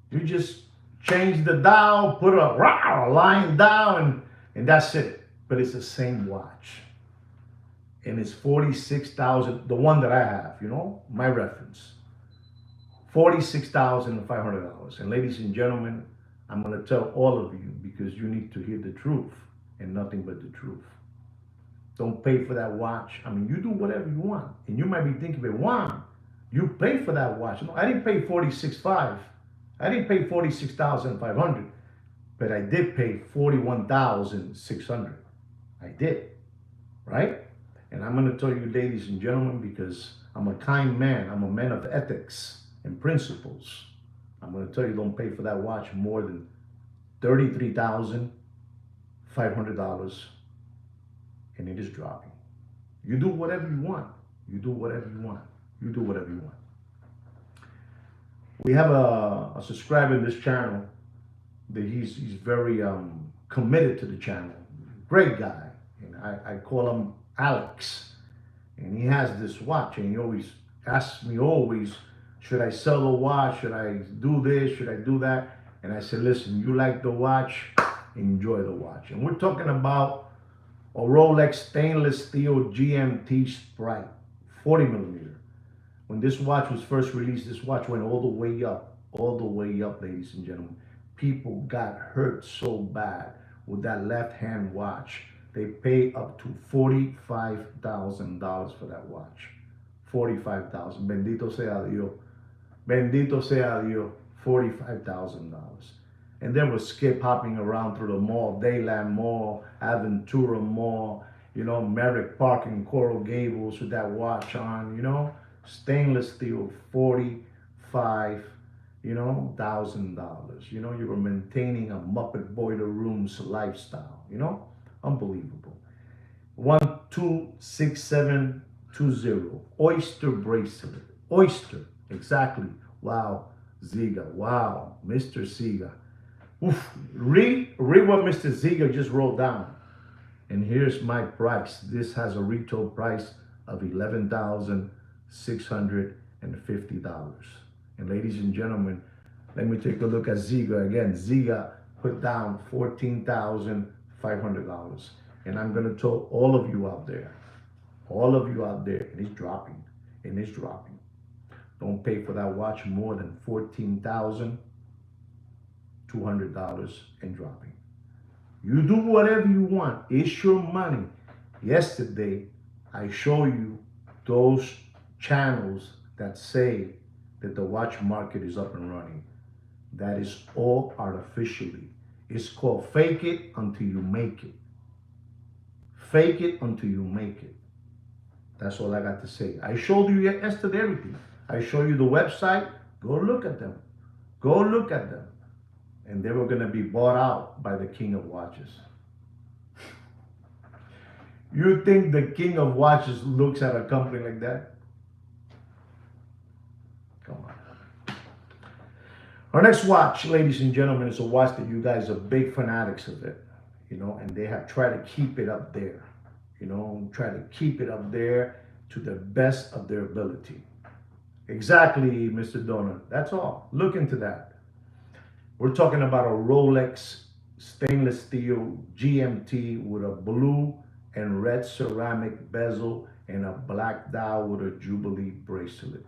You just change the dial, put a line dial, and that's it. But it's the same watch. And it's $46,000, the one that I have, you know, my reference. $46,500. And ladies and gentlemen, I'm going to tell all of you because you need to hear the truth and nothing but the truth. Don't pay for that watch. I mean, you do whatever you want. And you might be thinking, but why? You pay for that watch. No, I didn't pay $46,500. I didn't pay $46,500, but I did pay $41,600. I did, right? And I'm going to tell you, ladies and gentlemen, because I'm a kind man, I'm a man of ethics and principles. I'm going to tell you, don't pay for that watch more than $33,500, and it is dropping. You do whatever you want. You do whatever you want. You do whatever you want. We have a subscriber in this channel that he's very committed to the channel. Great guy. And I call him Alex. And he has this watch, and he always asks me should I sell the watch? Should I do this? Should I do that? And I said, listen, you like the watch, enjoy the watch. And we're talking about a Rolex stainless steel GMT Sprite, 40 millimeter. When this watch was first released, this watch went all the way up, ladies and gentlemen. People got hurt so bad with that left-hand watch. They pay up to $45,000 for that watch. 45,000. Bendito sea Dios. Bendito sea Dios. $45,000. And then we're skip hopping around through the mall, Dayland Mall, Aventura Mall, Merrick Park and Coral Gables with that watch on, stainless steel, $45,000. You were maintaining a Muppet Boiler Rooms lifestyle, unbelievable. 126720, Oyster bracelet, Oyster, exactly. Wow, Ziga, wow, Mr. Ziga. Oof. Read what Mr. Ziga just wrote down. And here's my price. This has a retail price of $11,650. And ladies and gentlemen, let me take a look at Ziga again. Ziga put down $14,500. And I'm going to tell all of you out there, and it's dropping, Don't pay for that watch more than $14,200 and dropping. You do whatever you want. It's your money. Yesterday, I show you those channels that say that the watch market is up and running. That is all artificially. It's called fake it until you make it. Fake it until you make it. That's all I got to say. I showed you yesterday everything. I show you the website. Go look at them. Go look at them. And they were going to be bought out by the King of Watches. You think the King of Watches looks at a company like that? Come on. Our next watch, ladies and gentlemen, is a watch that you guys are big fanatics of it, and they have tried to keep it up there, try to keep it up there to the best of their ability. Exactly, Mr. Donut. That's all. Look into that. We're talking about a Rolex stainless steel GMT with a blue and red ceramic bezel and a black dial with a Jubilee bracelet.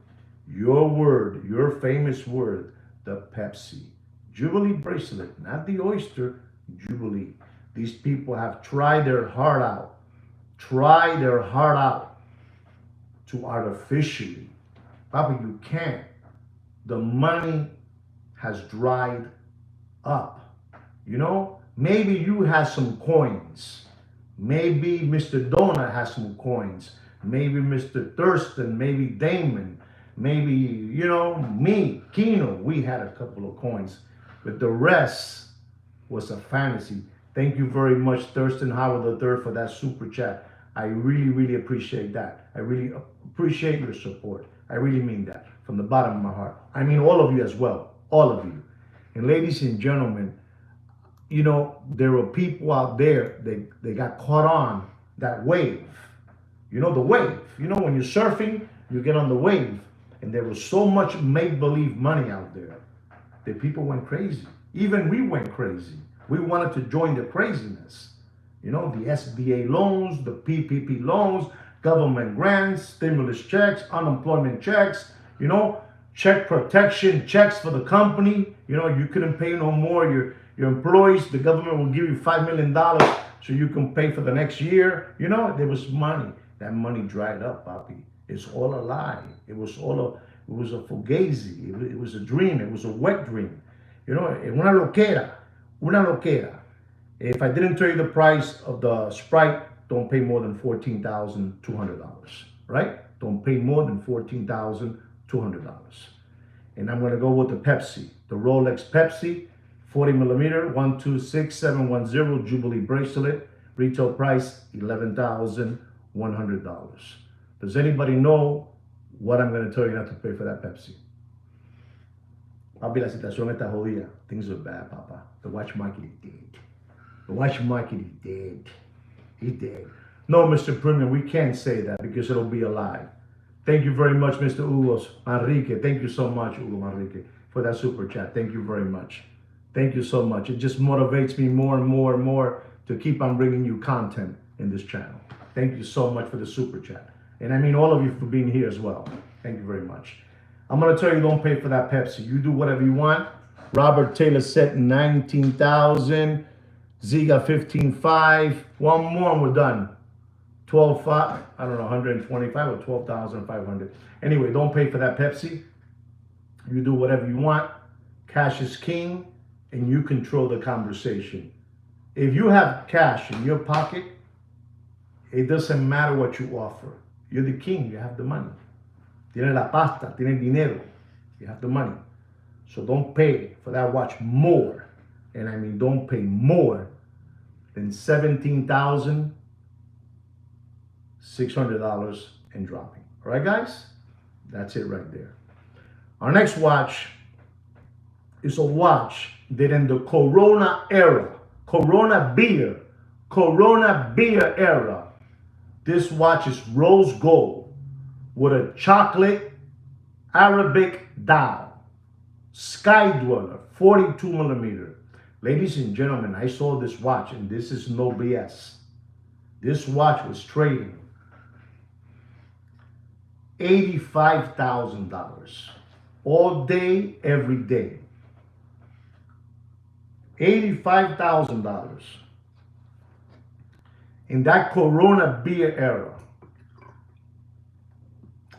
Your word, your famous word, the Pepsi. Jubilee bracelet, not the Oyster, Jubilee. These people have tried their heart out to artificially. Papa, you can't. The money has dried up. Maybe you have some coins. Maybe Mr. Donut has some coins. Maybe Mr. Thurston, maybe Damon, maybe, me, Kino, we had a couple of coins. But the rest was a fantasy. Thank you very much, Thurston Howard III, for that super chat. I really, really appreciate that. I really appreciate your support. I really mean that from the bottom of my heart. I mean all of you as well. All of you. And ladies and gentlemen, there were people out there, they got caught on that wave. The wave. When you're surfing, you get on the wave. And there was so much make-believe money out there that people went crazy. Even we went crazy. We wanted to join the craziness. The SBA loans, the PPP loans, government grants, stimulus checks, unemployment checks, check protection checks for the company. You couldn't pay no more. Your employees, the government will give you $5 million so you can pay for the next year. There was money. That money dried up, Papi. It's all a lie. It was a fugazi. It was a dream. It was a wet dream. Una loquera. If I didn't tell you the price of the Sprite don't pay more than $14,200, right? Don't pay more than $14,200. And I'm gonna go with the Pepsi, the Rolex Pepsi, 40 millimeter, 126710 Jubilee bracelet, retail price $11,100. Does anybody know what I'm gonna tell you not to pay for that Pepsi? Papi, la situación está jodida. Things are bad, Papa. The watch market is dead. The watch market is dead. He's dead. No, Mr. Premium, we can't say that because it'll be a lie. Thank you very much, Mr. Hugo Manrique. Thank you so much, Hugo Manrique, for that super chat. Thank you very much. Thank you so much. It just motivates me more and more and more to keep on bringing you content in this channel. Thank you so much for the super chat. And I mean all of you for being here as well. Thank you very much. I'm going to tell you, don't pay for that Pepsi. You do whatever you want. Robert Taylor set 19,000. Ziga 15.5. One more and we're done. 12.5. I don't know, 125 or 12,500. Anyway, don't pay for that Pepsi. You do whatever you want. Cash is king, and you control the conversation. If you have cash in your pocket, it doesn't matter what you offer. You're the king. You have the money. Tiene la pasta, tiene dinero. You have the money. So don't pay for that watch more. And I mean, don't pay more than $17,600 and dropping. All right, guys? That's it right there. Our next watch is a watch that in the Corona era, Corona beer era, this watch is rose gold with a chocolate Arabic dial, Sky Dweller, 42 millimeter. Ladies and gentlemen, I saw this watch, and this is no BS. This watch was trading $85,000 all day, every day. $85,000 in that Corona beer era.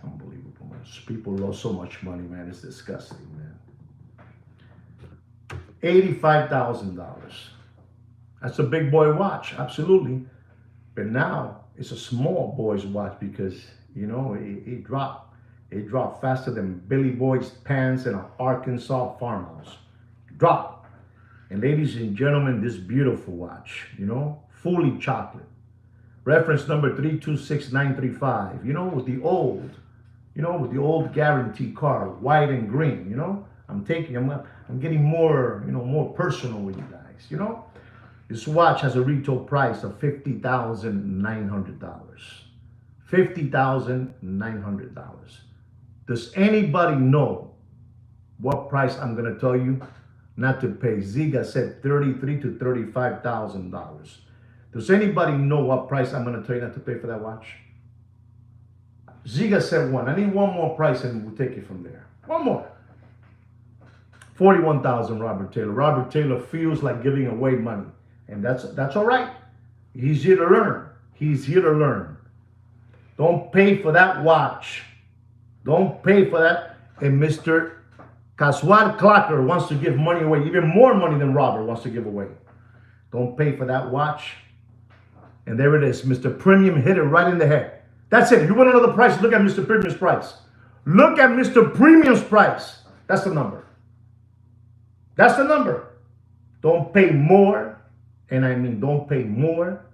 Unbelievable, man. People lost so much money, man. It's disgusting, man. $85,000. That's a big boy watch, absolutely. But now it's a small boy's watch because, you know, it dropped. It dropped faster than Billy Boyd's pants in an Arkansas farmhouse. Dropped. And ladies and gentlemen, this beautiful watch, you know, fully chocolate. Reference number 326935, you know, with the old guarantee card, white and green, you know. I'm getting more, you know, more personal with you guys, you know. This watch has a retail price of $50,900. $50,900. Does anybody know what price I'm going to tell you not to pay? Ziga said $33,000 to $35,000. Does anybody know what price I'm going to tell you not to pay for that watch? Ziga said one. I need one more price and we'll take it from there. One more. $41,000, Robert Taylor. Robert Taylor feels like giving away money. And that's all right. He's here to learn. He's here to learn. Don't pay for that watch. Don't pay for that. And Mr. Casual Clocker wants to give money away, even more money than Robert wants to give away. Don't pay for that watch. And there it is. Mr. Premium hit it right in the head. That's it. If you want to know the price, look at Mr. Premium's price. Look at Mr. Premium's price. That's the number. That's the number. Don't pay more, and I mean don't pay more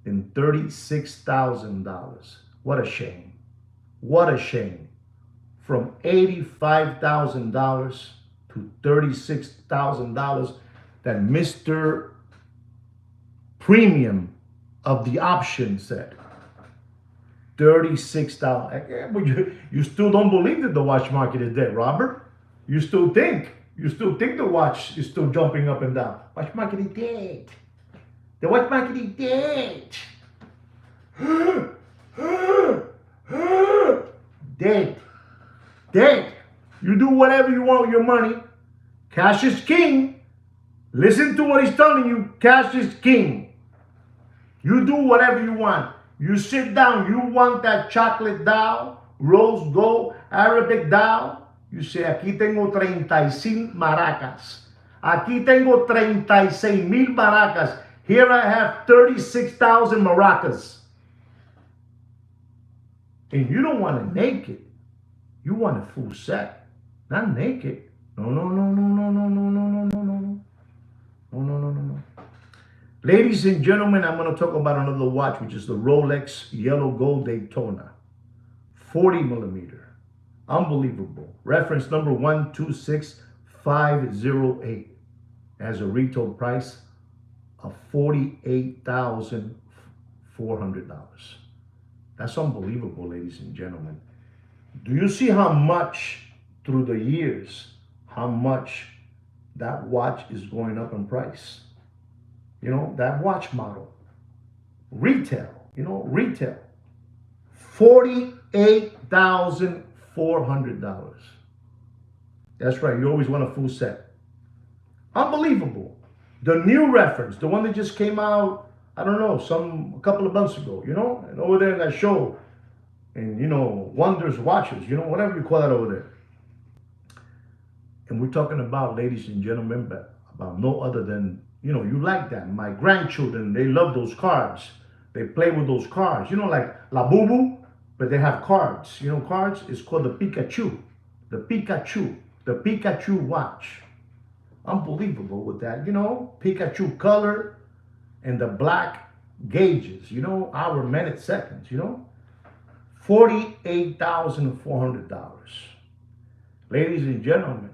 than $36,000. What a shame. What a shame. From $85,000 to $36,000 that Mr. Premium of the option said. $36,000. You still don't believe that the watch market is dead, Robert? You still think the watch is still jumping up and down. Watch market is dead. The watch market is dead. Dead. Dead. You do whatever you want with your money. Cash is king. Listen to what he's telling you. Cash is king. You do whatever you want. You sit down. You want that chocolate dial, rose gold, Arabic dial. You say, aquí tengo 35 maracas. Aquí tengo 36,000 maracas. Here I have 36,000 maracas. And you don't want it naked. You want a full set. Not naked. No, no, no, no, no, no, no, no, no, no, no. No, no, no, no, no. Ladies and gentlemen, I'm going to talk about another watch, which is the Rolex Yellow Gold Daytona. 40 millimeter. Unbelievable. Reference number 126508. Has a retail price of $48,400. That's unbelievable, ladies and gentlemen. Do you see how much through the years, how much that watch is going up in price? You know, that watch model. Retail, retail. $48,400. That's right, you always want a full set. Unbelievable. The new reference, the one that just came out, I don't know, a couple of months ago, and over there in that show, and Wonders Watches, whatever you call that over there. And we're talking about, ladies and gentlemen, about no other than, you like that. My grandchildren, they love those cards. They play with those cards, like La Boo Boo, but they have cards. Cards is called the Pikachu. The Pikachu watch. Unbelievable with that, Pikachu color and the black gauges, hour, minute, seconds, $48,400. Ladies and gentlemen,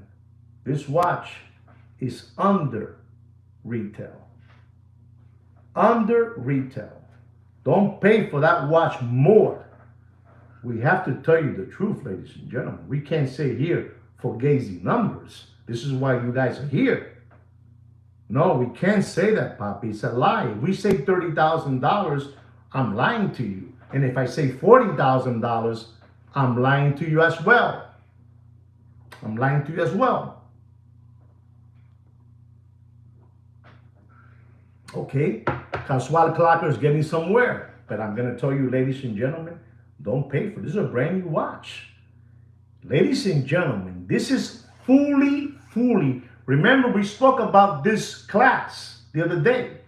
this watch is under retail. Under retail. Don't pay for that watch more. We have to tell you the truth, ladies and gentlemen. We can't say here fugazi numbers. This is why you guys are here. No, we can't say that, Poppy. It's a lie. If we say $30,000, I'm lying to you. And if I say $40,000, I'm lying to you as well. I'm lying to you as well. Okay, Casual Clocker is getting somewhere. But I'm going to tell you, ladies and gentlemen, don't pay for this. This is a brand new watch. Ladies and gentlemen, this is fully. Remember, we spoke about this class the other day.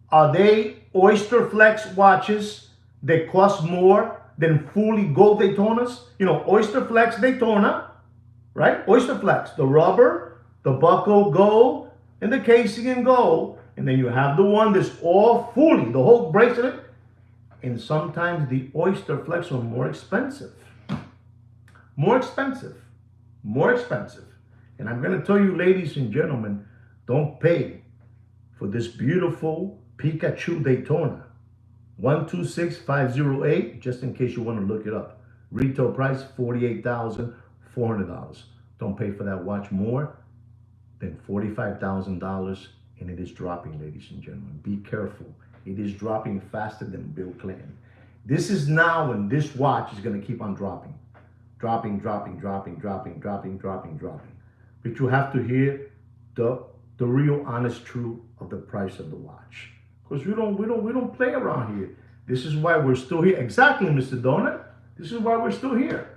Are they Oyster Flex watches that cost more than fully gold Daytonas? Oyster Flex Daytona, right? Oyster Flex, the rubber, the buckle gold, and the casing in gold. And then you have the one that's all fully, the whole bracelet. And sometimes the Oyster Flex are more expensive. More expensive. And I'm going to tell you, ladies and gentlemen, don't pay for this beautiful Pikachu Daytona. 126508, just in case you want to look it up. Retail price, $48,400. Don't pay for that watch more than $45,000, and it is dropping, ladies and gentlemen. Be careful. It is dropping faster than Bill Clinton. This is now when this watch is going to keep on dropping. Dropping. But you have to hear the real honest truth of the price of the watch. Because we don't play around here. This is why we're still here. Exactly, Mr. Donut. This is why we're still here.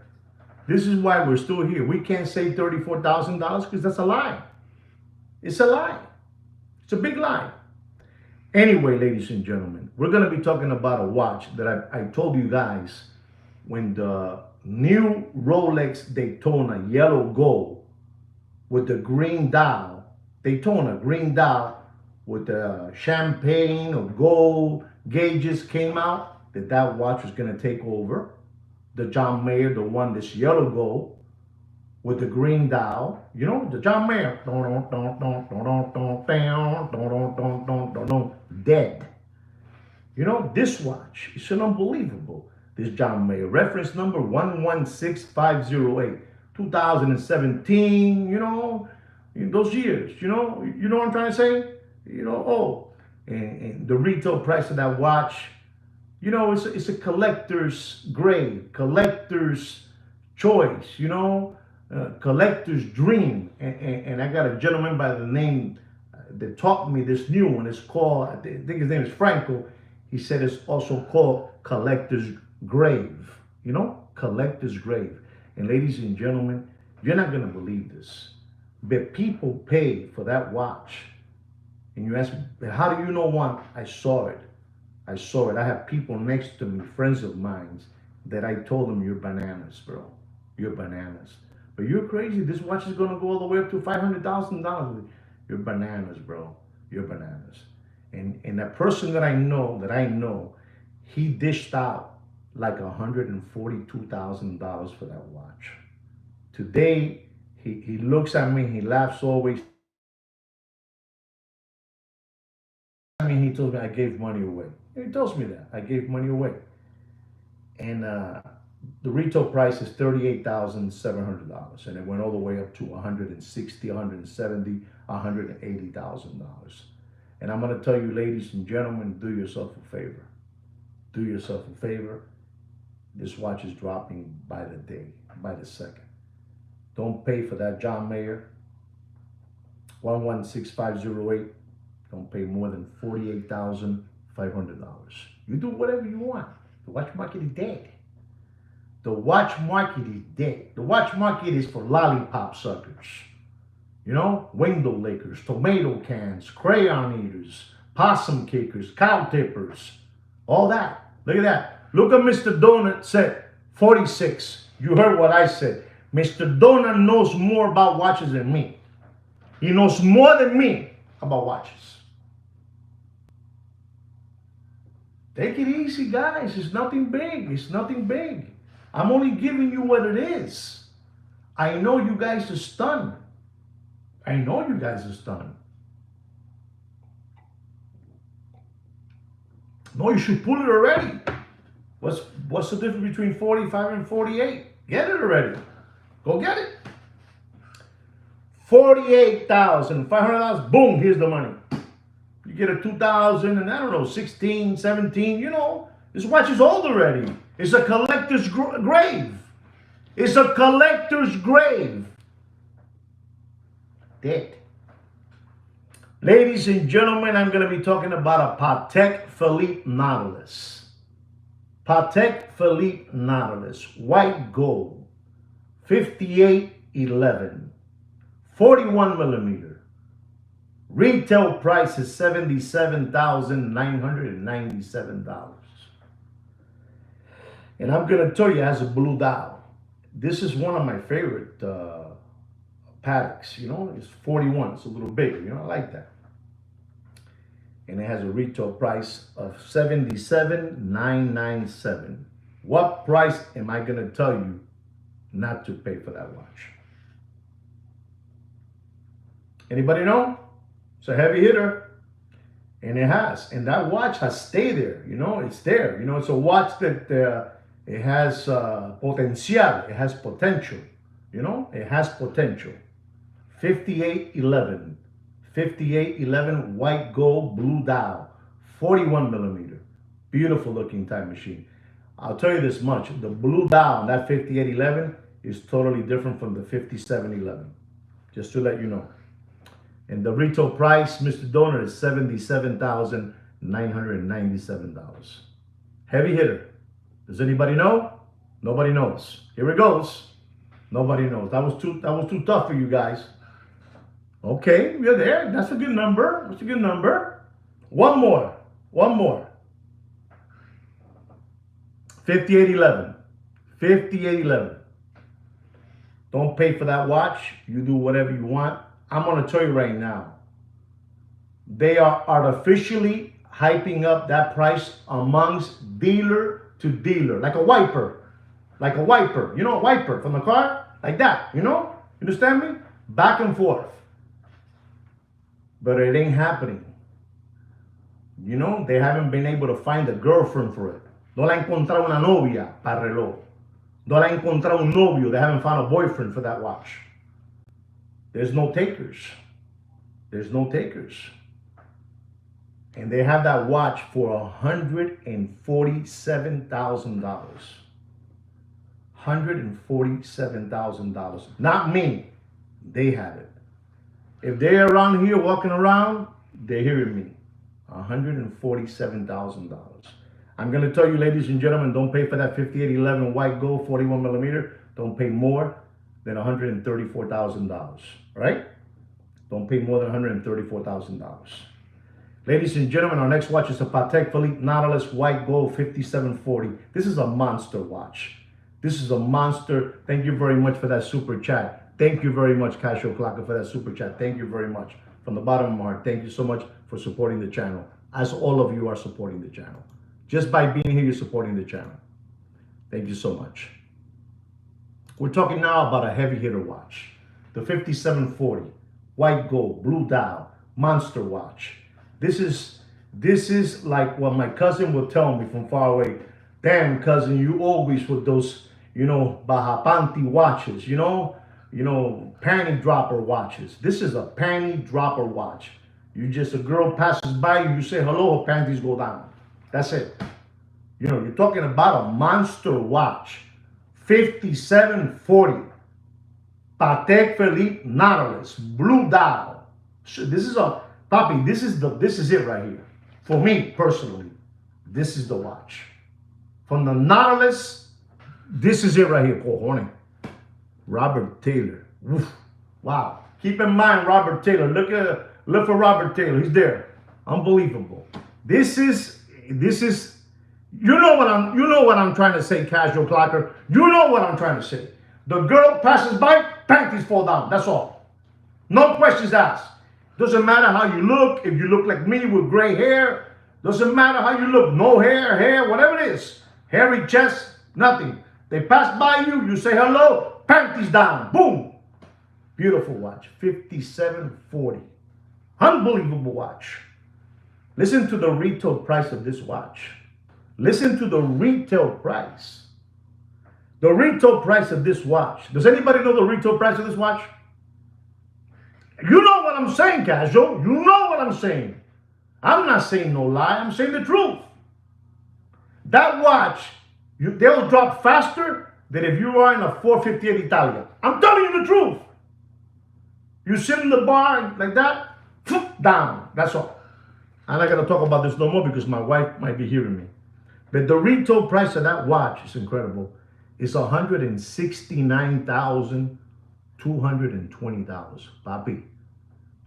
We can't say $34,000 because that's a lie. It's a lie. It's a big lie. Anyway, ladies and gentlemen, we're going to be talking about a watch that I told you guys when the new Rolex Daytona Yellow Gold with the green dial, Daytona green dial with the champagne or gold gauges came out, that watch was going to take over. The John Mayer, the one that's yellow gold with the green dial, the John Mayer, dead. This watch is an unbelievable. This John Mayer, reference number 116508. 2017, in those years, you know what I'm trying to say? And the retail price of that watch, it's a collector's grade, collector's choice, collector's dream. And I got a gentleman by the name that taught me this new one. It's called, I think his name is Franco. He said it's also called collector's grave, collector's grave. And ladies and gentlemen, you're not going to believe this, but people pay for that watch And you ask me, how do you know one? I saw it. I saw it. I have people next to me, friends of mine, that I told them, you're bananas, bro. You're bananas. But you're crazy. This watch is going to go all the way up to $500,000. You're bananas, bro. You're bananas. And that person that I know, he dished out like $142,000 for that watch. Today, he looks at me, he laughs always. I mean, he told me I gave money away. He tells me that I gave money away, and the retail price is $38,700, and it went all the way up to 160, 170, $180,000. And I'm going to tell you, ladies and gentlemen, do yourself a favor. Do yourself a favor. This watch is dropping by the day, by the second. Don't pay for that John Mayer 116508. Don't pay more than $48,500. You do whatever you want. The watch market is dead. The watch market is dead. The watch market is for lollipop suckers. You know, window lickers, tomato cans, crayon eaters, possum kickers, cow tippers, all that. Look at that. Look at Mr. Donut said 46. You heard what I said. Mr. Donut knows more about watches than me. He knows more than me about watches. Take it easy, guys. It's nothing big. It's nothing big. I'm only giving you what it is. I know you guys are stunned. I know you guys are stunned. No, you should pull it already. What's the difference between 45 and 48? Get it already. Go get it. $48,500. Boom, here's the money. You get a 2000 and I don't know, 16, 17, you know. This watch is old already. It's a collector's grave. It's a collector's grave. Dead. Ladies and gentlemen, I'm going to be talking about a Patek Philippe Nautilus. Patek Philippe Nautilus, white gold, 5811, 41 millimeter. Retail price is $77,997. And I'm going to tell you, it has a blue dial. This is one of my favorite Pateks. You know, it's 41. It's a little bigger. You know, I like that. And it has a retail price of $77,997. What price am I going to tell you not to pay for that watch? Anybody know? It's a heavy hitter. And it has. And that watch has stayed there. You know, it's there. You know, it's a watch that it has potencial. It has potential. You know, it has potential. 5811. 5811 white gold blue dial. 41 millimeter. Beautiful looking time machine. I'll tell you this much. The blue dial on that 5811 is totally different from the 5711. Just to let you know. And the retail price, Mr. Donor, is $77,997. Heavy hitter. Does anybody know? Nobody knows. Here it goes. Nobody knows. That was too tough for you guys. Okay, we're there. That's a good number. That's a good number. One more. 5811. 5811. Don't pay for that watch. You do whatever you want. I'm going to tell you right now. They are artificially hyping up that price amongst dealer to dealer. Like a wiper. Like a wiper. You know, a wiper from the car? Like that. You know? You understand me? Back and forth. But it ain't happening. You know, they haven't been able to find a girlfriend for it. No la encontrado una novia para reloj. No la encontrado un novio. They haven't found a boyfriend for that watch. There's no takers. There's no takers. And they have that watch for $147,000. $147,000. Not me. They have it. If they're around here walking around, they're hearing me. $147,000. I'm going to tell you, ladies and gentlemen, don't pay for that 5811 white gold 41 millimeter. Don't pay more than $134,000. Right? Don't pay more than $134,000. Ladies and gentlemen, our next watch is a Patek Philippe Nautilus White Gold 5740. This is a monster watch. This is a monster. Thank you very much for that super chat. Thank you very much, Casual Clocker, for that super chat. Thank you very much. From the bottom of my heart, thank you so much for supporting the channel, as all of you are supporting the channel. Just by being here, you're supporting the channel. Thank you so much. We're talking now about a heavy hitter watch. The 5740, white gold, blue dial, monster watch. This is like what my cousin would tell me from far away. Damn, cousin, you always with those, Baja Panty watches, panty dropper watches. This is a panty dropper watch. A girl passes by you, you say hello, her panties go down. That's it. You're talking about a monster watch. 5740. Patek Philippe Nautilus, blue dial. This is a Poppy, this is it right here. For me personally, this is the watch. From the Nautilus, this is it right here. Cojones. Robert Taylor. Oof. Wow. Keep in mind Robert Taylor. Look for Robert Taylor. He's there. Unbelievable. This is you know what I'm trying to say, Casual Clocker. You know what I'm trying to say. The girl passes by, panties fall down. That's all. No questions asked. Doesn't matter how you look. If you look like me with gray hair, doesn't matter how you look. No hair, whatever it is. Hairy chest, nothing. They pass by you, you say hello, panties down. Boom. Beautiful watch. 5740. Unbelievable watch. Listen to the retail price of this watch. Listen to the retail price. The retail price of this watch. Does anybody know the retail price of this watch? You know what I'm saying, Casual. You know what I'm saying. I'm not saying no lie. I'm saying the truth. That watch, they'll drop faster than if you are in a 458 Italia. I'm telling you the truth. You sit in the bar like that, down. That's all. I'm not going to talk about this no more because my wife might be hearing me. But the retail price of that watch is incredible. It's $169,220. Papi,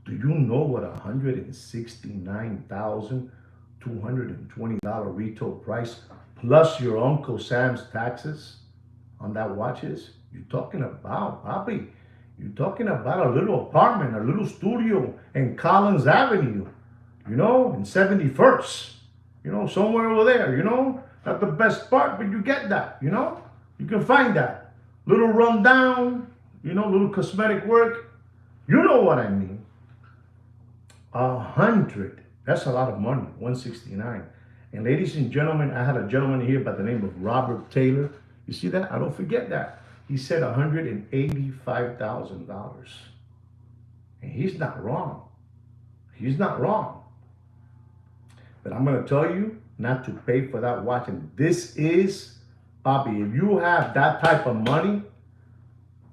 do you know what $169,220 retail price plus your Uncle Sam's taxes on that watch is? You're talking about, Papi, you're talking about a little apartment, a little studio in Collins Avenue, in 71st, somewhere over there, not the best part, but you get that, you can find that. Little rundown, little cosmetic work. You know what I mean. 100. That's a lot of money. 169. And ladies and gentlemen, I had a gentleman here by the name of Robert Taylor. You see that? I don't forget that. He said $185,000. And he's not wrong. He's not wrong. But I'm going to tell you not to pay for that watch. And this is, Bobby, if you have that type of money,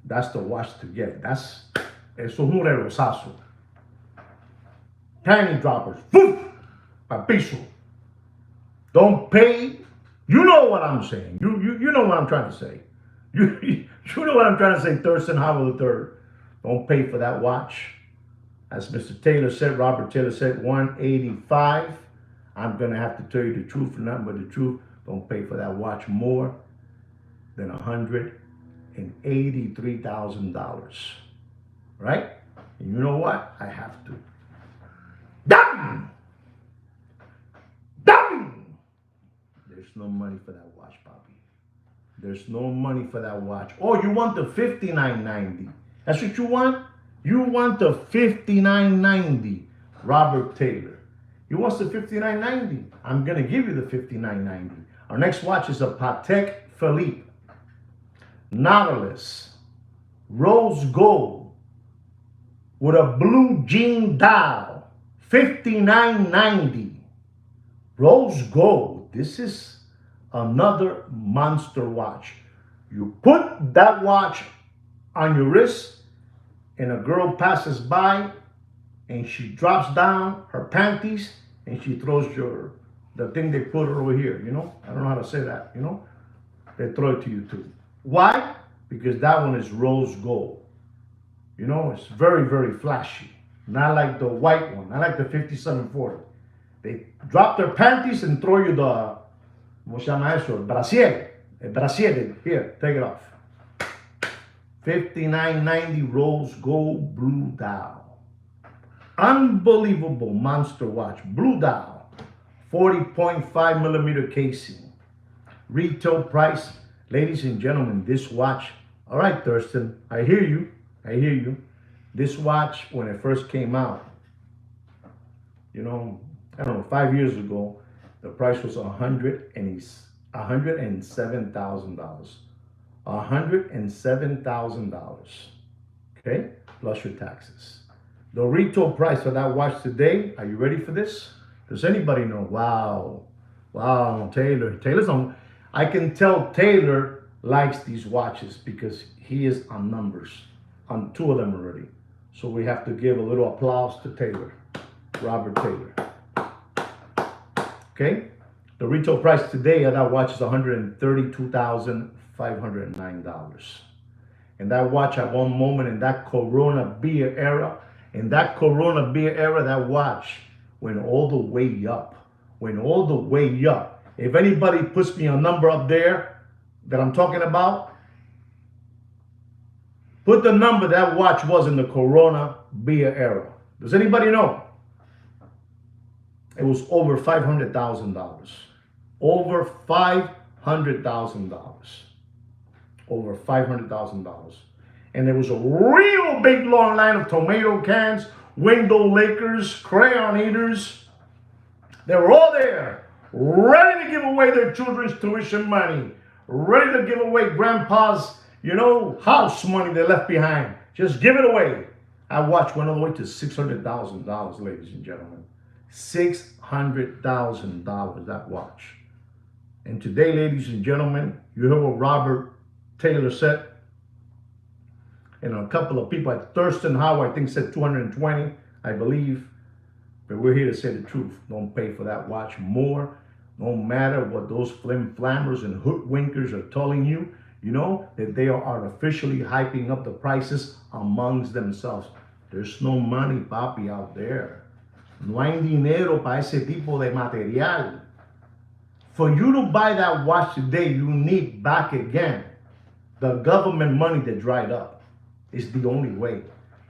that's the watch to get. Eso es un relosazo. Panty droppers. Boom! Papiso. Don't pay. You know what I'm saying. You know what I'm trying to say. You know what I'm trying to say, Thurston Howell III. Don't pay for that watch. As Mr. Taylor said, Robert Taylor said, 185. I'm going to have to tell you the truth and nothing but the truth. Don't pay for that watch more than $183,000. Right? And you know what? I have to. Damn! There's no money for that watch, Poppy. There's no money for that watch. Oh, you want the $59.90. That's what you want? You want the $59.90, Robert Taylor. He wants the $59.90. I'm going to give you the $59.90. Our next watch is a Patek Philippe Nautilus rose gold with a blue jean dial. $59.90. Rose gold. This is another monster watch. You put that watch on your wrist and a girl passes by and she drops down her panties and she throws the thing they put over here, I don't know how to say that, They throw it to you too. Why? Because that one is rose gold. It's very, very flashy. Not like the white one. I like the 5740. They drop their panties and throw you the, ¿cómo se llama eso? El brasier. El brasier. Here, take it off. $59.90 rose gold blue dial. Unbelievable monster watch. Blue dial. 40.5 millimeter casing. Retail price. Ladies and gentlemen, this watch. All right, Thurston, I hear you. I hear you. This watch, when it first came out, you know, I don't know, 5 years ago, the price was $107,000. $107,000. Okay, plus your taxes. The retail price for that watch today, are you ready for this? Does anybody know? Wow. Wow, Taylor. Taylor's on. I can tell Taylor likes these watches because he is on numbers on 2 of them already. So we have to give a little applause to Taylor, Robert Taylor. Okay, the retail price today of that watch is $132,509. And that watch at one moment in that Corona beer era, that watch went all the way up. Went all the way up. If anybody puts me a number up there that I'm talking about, put the number that watch was in the Corona beer era. Does anybody know? It was over $500,000. Over $500,000. Over $500,000. And there was a real big long line of tomato cans, window lickers, crayon eaters. They were all there, ready to give away their children's tuition money, ready to give away grandpa's, house money they left behind. Just give it away. That watch went all the way to $600,000, ladies and gentlemen. $600,000, that watch. And today, ladies and gentlemen, you heard what Robert Taylor said. And a couple of people at Thurston Howe, I think, said 220, I believe. But we're here to say the truth. Don't pay for that watch more. No matter what those flim-flammers and hoodwinkers are telling you, that they are artificially hyping up the prices amongst themselves. There's no money, papi, out there. No hay dinero para ese tipo de material. For you to buy that watch today, you need back again the government money that dried up. It's the only way.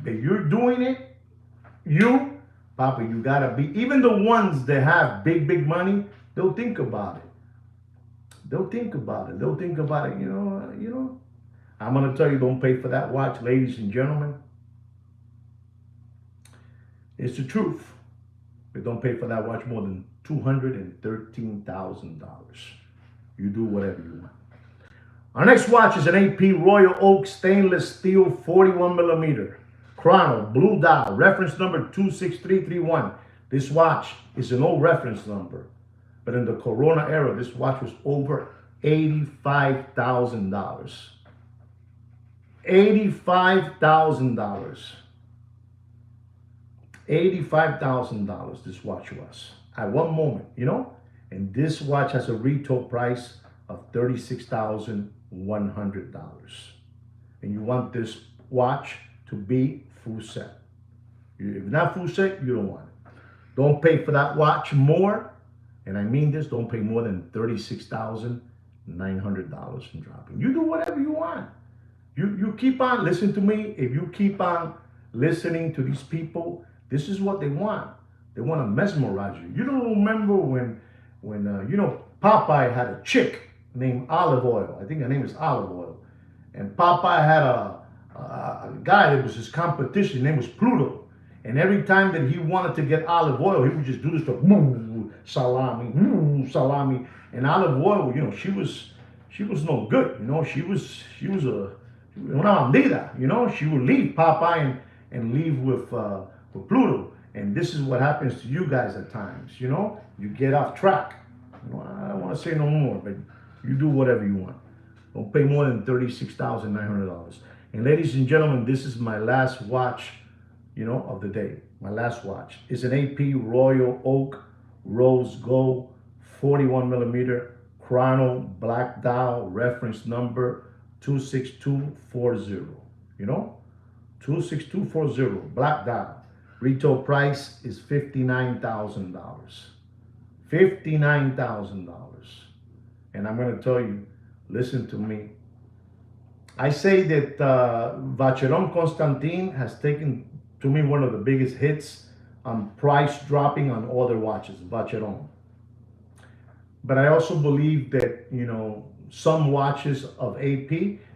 If you're doing it, Papa, you gotta be, even the ones that have big money, they'll think about it. They'll think about it. I'm gonna tell you, don't pay for that watch, ladies and gentlemen. It's the truth. But don't pay for that watch more than $213,000. You do whatever you want. Our next watch is an AP Royal Oak stainless steel 41 millimeter chrono blue dial, reference number 26331. This watch is an old reference number, but in the Corona era, this watch was over $85,000. $85,000. $85,000 this watch was at one moment, and this watch has a retail price of $36,100. And you want this watch to be full set. If not full set, you don't want it. Don't pay for that watch more, and I mean this, don't pay more than $36,900 and dropping. You do whatever you want. You keep on, listen to me, if you keep on listening to these people, this is what they want. They want to mesmerize you. You don't remember when Popeye had a chick named Olive Oil. I think her name is Olive Oil. And Popeye had a guy that was his competition. His name was Pluto. And every time that he wanted to get olive oil, he would just do this stuff. Salami. And Olive Oil, she was no good. She was una bandida. She would leave Popeye and leave with Pluto. And this is what happens to you guys at times. You get off track. I don't want to say no more, but you do whatever you want. Don't pay more than $36,900. And ladies and gentlemen, this is my last watch, of the day. My last watch is an AP Royal Oak Rose Gold 41 millimeter chrono black dial, reference number 26240. 26240 black dial. Retail price is $59,000. $59,000. And I'm going to tell you, listen to me. I say that Vacheron Constantin has taken, to me, one of the biggest hits on price dropping on other watches, Vacheron. But I also believe that, some watches of AP,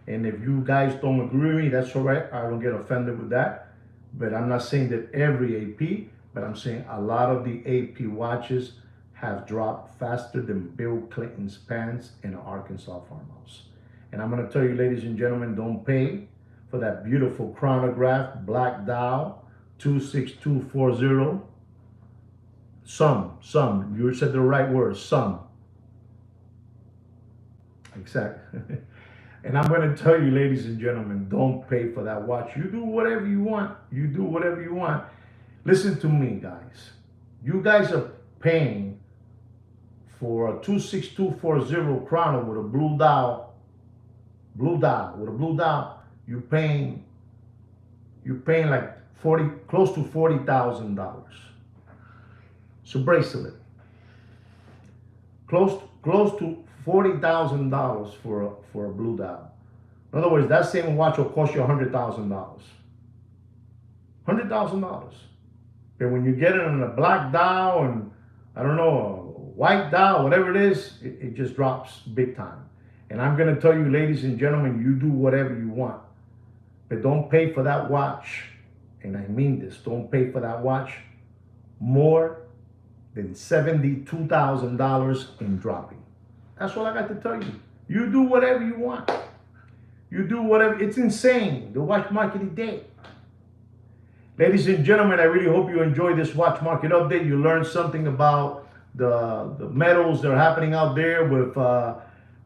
and if you guys don't agree with me, that's all right. I don't get offended with that. But I'm not saying that every AP, but I'm saying a lot of the AP watches have dropped faster than Bill Clinton's pants in an Arkansas farmhouse. And I'm going to tell you, ladies and gentlemen, don't pay for that beautiful chronograph, black dial, 26240. Some. You said the right word, some. Exactly. And I'm going to tell you, ladies and gentlemen, don't pay for that watch. You do whatever you want. You do whatever you want. Listen to me, guys. You guys are paying for a 26240 chrono with a blue dial, you're paying like close to $40,000. It's a bracelet. Close to $40,000 for a blue dial. In other words, that same watch will cost you $100,000. $100,000. And when you get it on a black dial and I don't know, a white dial, whatever it is, it just drops big time. And I'm going to tell you, ladies and gentlemen, you do whatever you want, but don't pay for that watch. And I mean this, don't pay for that watch more than $72,000 in dropping. That's all I got to tell you. You do whatever you want. You do whatever. It's insane, the watch market today. Ladies and gentlemen, I really hope you enjoyed this watch market update. You learned something about the metals that are happening out there with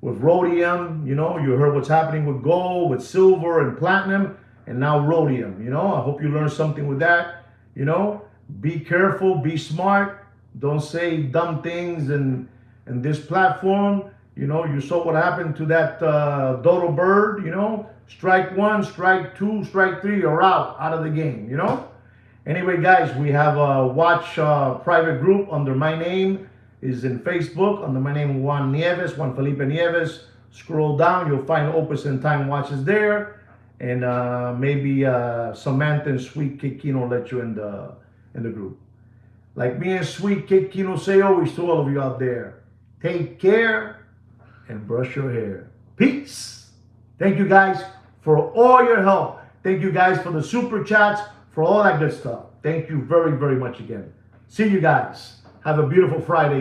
rhodium. You heard what's happening with gold, with silver and platinum, and now rhodium. I hope you learned something with that. Be careful, be smart. Don't say dumb things in this platform. You saw what happened to that dodo bird. Strike one, strike two, strike three, you're out of the game. Anyway, guys, we have a watch private group under my name. Is in Facebook under my name, Juan Felipe Nieves. Scroll down, you'll find Opusntime Watches there, and maybe Samantha and Sweet Kid Kino let you in the group. Like me and Sweet Kid Kino say always to all of you out there, take care and brush your hair. Peace. Thank you guys for all your help. Thank you guys for the super chats, for all that good stuff. Thank you very, very much again. See you guys. Have a beautiful Friday.